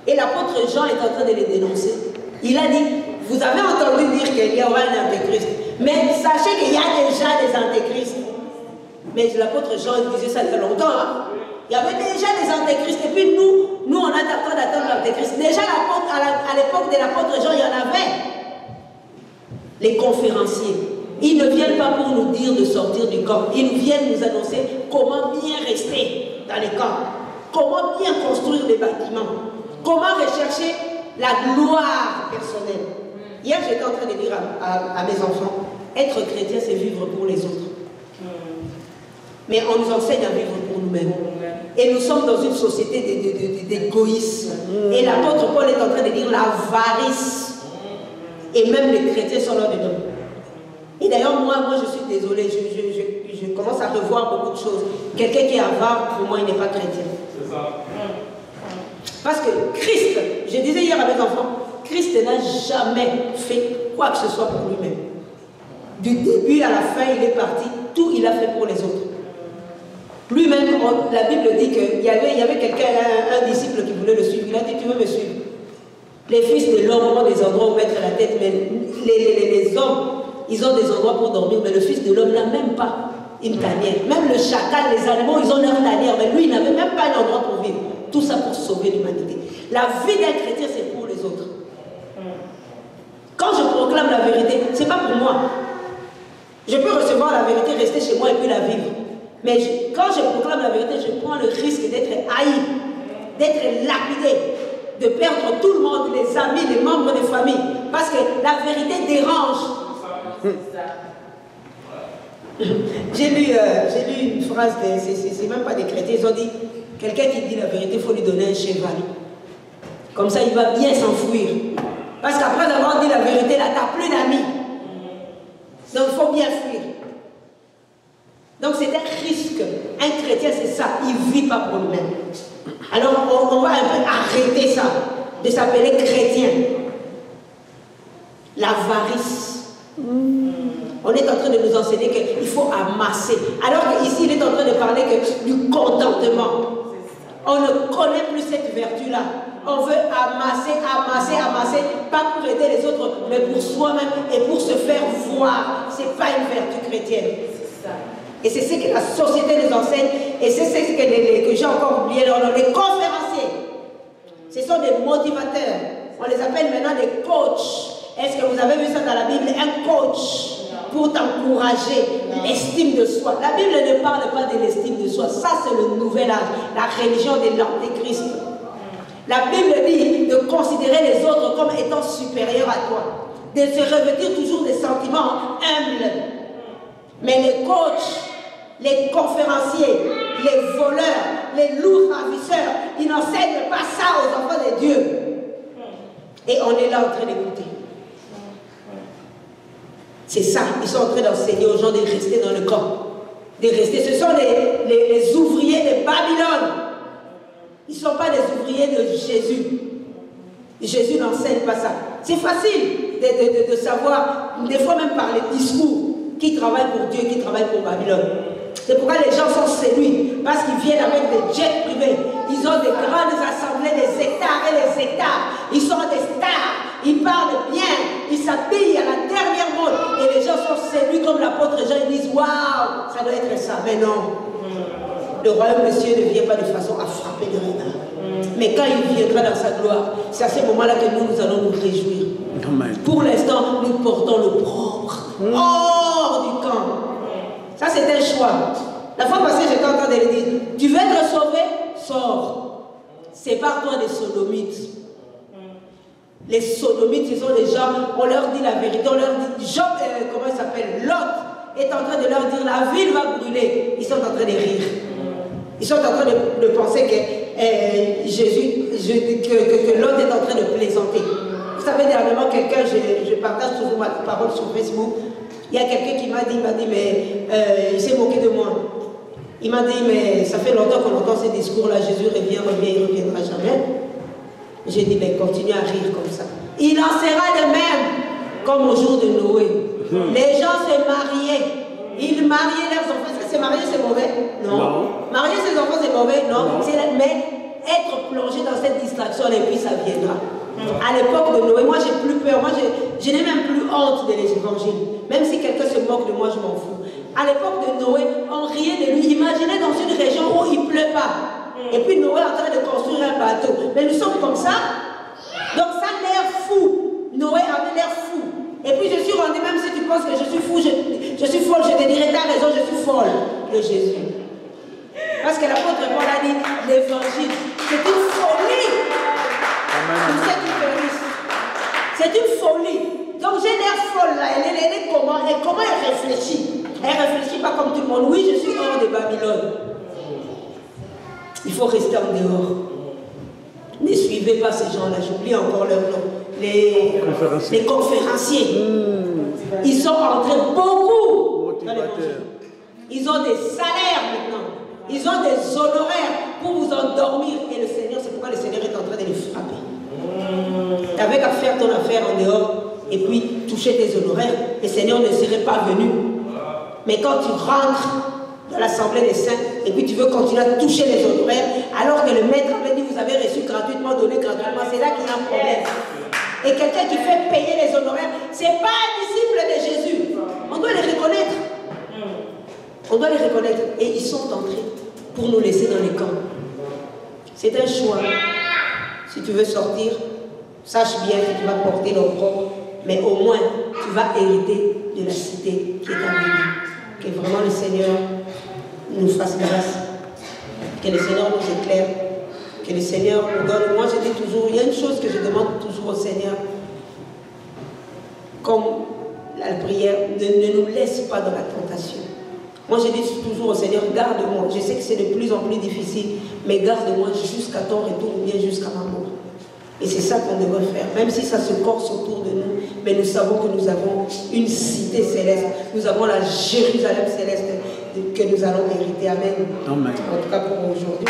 S2: Et l'apôtre Jean est en train de les dénoncer. Il a dit, vous avez entendu dire qu'il y aura un antéchrist. Mais sachez qu'il y a déjà des antéchrists. Mais l'apôtre Jean disait ça il y a longtemps. Hein? Il y avait déjà des antéchrists. Et puis nous on a en train d'attendre l'antéchrist. Déjà à l'époque de l'apôtre Jean, il y en avait. Les conférenciers. Ils ne viennent pas pour nous dire de sortir du camp. Ils viennent nous annoncer comment bien rester dans les camps. Comment bien construire des bâtiments. Comment rechercher la gloire personnelle. Hier, j'étais en train de dire à mes enfants, être chrétien, c'est vivre pour les autres. Mais on nous enseigne à vivre pour nous-mêmes. Et nous sommes dans une société d'égoïsme. Et l'apôtre Paul est en train de dire l'avarice. Et même les chrétiens sont là-dedans. Et d'ailleurs, moi, je suis désolée, je commence à revoir beaucoup de choses. Quelqu'un qui est avare, pour moi, il n'est pas chrétien. C'est ça. Parce que Christ, je disais hier à mes enfants, Christ n'a jamais fait quoi que ce soit pour lui-même. Du début à la fin, il est parti, tout il a fait pour les autres. Lui-même, la Bible dit qu'il y avait quelqu'un, un disciple qui voulait le suivre. Il a dit, tu veux me suivre? Les fils de l'homme ont des endroits où mettre la tête, mais les hommes, ils ont des endroits pour dormir, mais le fils de l'homme n'a même pas une tanière. Même le chacal, les animaux, ils ont leur tanière, mais lui, il n'avait même pas un endroit pour vivre. Tout ça pour sauver l'humanité. La vie d'un chrétien, c'est pour les autres. Quand je proclame la vérité, ce n'est pas pour moi. Je peux recevoir la vérité, rester chez moi et puis la vivre. Mais quand je proclame la vérité, je prends le risque d'être haï, d'être lapidé, de perdre tout le monde, les amis, les membres des familles. Parce que la vérité dérange. J'ai lu une phrase, c'est même pas des chrétiens, ils ont dit, quelqu'un qui dit la vérité, il faut lui donner un cheval. Comme ça, il va bien s'enfuir. Parce qu'après avoir dit la vérité, là, tu n'as plus d'amis. Donc, il faut bien fuir. Donc, c'est un risque. Un chrétien, c'est ça. Il ne vit pas pour lui-même. Alors, on va un peu arrêter ça, de s'appeler chrétien. L'avarice. On est en train de nous enseigner qu'il faut amasser. Alors qu'ici, il est en train de parler du contentement. On ne connaît plus cette vertu-là. On veut amasser, pas pour aider les autres, mais pour soi-même et pour se faire voir. Ce n'est pas une vertu chrétienne. Et c'est ce que la société nous enseigne, et c'est ce que j'ai encore oublié, les conférenciers. Ce sont des motivateurs. On les appelle maintenant des coachs. Est-ce que vous avez vu ça dans la Bible? Un coach pour t'encourager, l'estime de soi. La Bible ne parle pas de l'estime de soi. Ça, c'est le nouvel âge, la religion de l'antéchrist. La Bible dit de considérer les autres comme étant supérieurs à toi, de se revêtir toujours des sentiments humbles. Mais les coachs, les conférenciers, les voleurs, les loups ravisseurs, ils n'enseignent pas ça aux enfants de Dieu. Et on est là en train d'écouter. C'est ça, ils sont en train d'enseigner aux gens de rester dans le camp. De rester. Ce sont les ouvriers de Babylone. Ils ne sont pas des ouvriers de Jésus. Jésus n'enseigne pas ça. C'est facile de savoir, des fois même par les discours, qui travaillent pour Dieu, qui travaillent pour Babylone. C'est pourquoi les gens sont séduits, parce qu'ils viennent avec des jets privés. Ils ont des grandes assemblées, des hectares et des hectares. Ils sont des stars. Ils parlent bien, ils s'habillent à la dernière mode. Et les gens sont séduits comme l'apôtre Jean. Ils disent, waouh, ça doit être ça. Mais non. Le royaume de cieux ne vient pas de façon à frapper le regard. Mais quand il viendra dans sa gloire, c'est à ce moment-là que nous allons nous réjouir. Amen. Pour l'instant, nous portons le propre hors du camp. Ça, c'est un choix. La fois passée, j'étais en train de le dire. Tu veux être sauvé? Sors. Sépare-toi des sodomites. Les sodomites, ils sont des gens, on leur dit la vérité, on leur dit, comment il s'appelle, Lot est en train de leur dire, la ville va brûler. Ils sont en train de rire. Ils sont en train de penser que que l'autre est en train de plaisanter. Vous savez, dernièrement, quelqu'un, je partage toujours ma parole sur Facebook, il y a quelqu'un qui m'a dit, mais il s'est moqué de moi. Il m'a dit, mais ça fait longtemps qu'on entend ces discours-là, Jésus revient, il ne reviendra jamais. J'ai dit, mais continue à rire comme ça. Il en sera de même, comme au jour de Noé. Les gens se mariaient. Ils mariaient leurs enfants. Est-ce que se marier, c'est mauvais? Non. Marier ses enfants, c'est mauvais? Non. Mais être plongé dans cette distraction, et puis ça viendra. À l'époque de Noé, moi, j'ai plus peur. Moi, je n'ai même plus honte de l'évangile. Même si quelqu'un se moque de moi, je m'en fous. À l'époque de Noé, on riait de lui. Imaginez dans une région où il ne pleut pas. Et puis Noé est en train de construire un bateau. Mais nous sommes comme ça. Donc ça a l'air fou. Noé avait l'air fou. Et puis je suis rendu, même si tu penses que je suis fou, je suis folle, je te dirai, t'as raison, je suis folle de Jésus. Parce que l'apôtre Paul a dit, l'évangile, c'est une folie. C'est une folie. Donc j'ai l'air folle là. Elle est comment? Et comment elle réfléchit? Elle ne réfléchit pas comme tout le monde. Oui, je suis hors de Babylone. Il faut rester en dehors. Ne suivez pas ces gens-là. J'oublie encore leur nom. Les conférenciers. Ils sont entrés beaucoup dans l'évangile. Ils ont des salaires maintenant. Ils ont des honoraires pour vous endormir. Et le Seigneur, c'est pourquoi le Seigneur est en train de les frapper. Tu n'avais qu'à faire ton affaire en dehors et puis toucher tes honoraires. Le Seigneur ne serait pas venu. Mais quand tu rentres dans l'assemblée des saints et puis tu veux continuer à toucher les honoraires, alors que le maître avait dit vous avez reçu gratuitement, donné gratuitement, c'est là qu'il y a un problème. Et quelqu'un qui fait payer les honoraires, ce n'est pas un disciple de Jésus. On doit les reconnaître. On doit les reconnaître. Et ils sont entrés pour nous laisser dans les camps. C'est un choix. Si tu veux sortir, sache bien que tu vas porter l'opprobre, mais au moins tu vas hériter de la cité qui est en venue. Que vraiment le Seigneur nous fasse grâce. Que le Seigneur nous éclaire. Que le Seigneur nous donne. Moi je dis toujours, il y a une chose que je demande toujours au Seigneur. Comme la prière, ne nous laisse pas dans la tentation. Moi je dis toujours au Seigneur, garde-moi. Je sais que c'est de plus en plus difficile, mais garde-moi jusqu'à ton retour ou bien jusqu'à ma mort. Et c'est ça qu'on devrait faire, même si ça se corse autour de nous, mais nous savons que nous avons une cité céleste, nous avons la Jérusalem céleste que nous allons hériter. Amen. Amen. En tout cas pour aujourd'hui.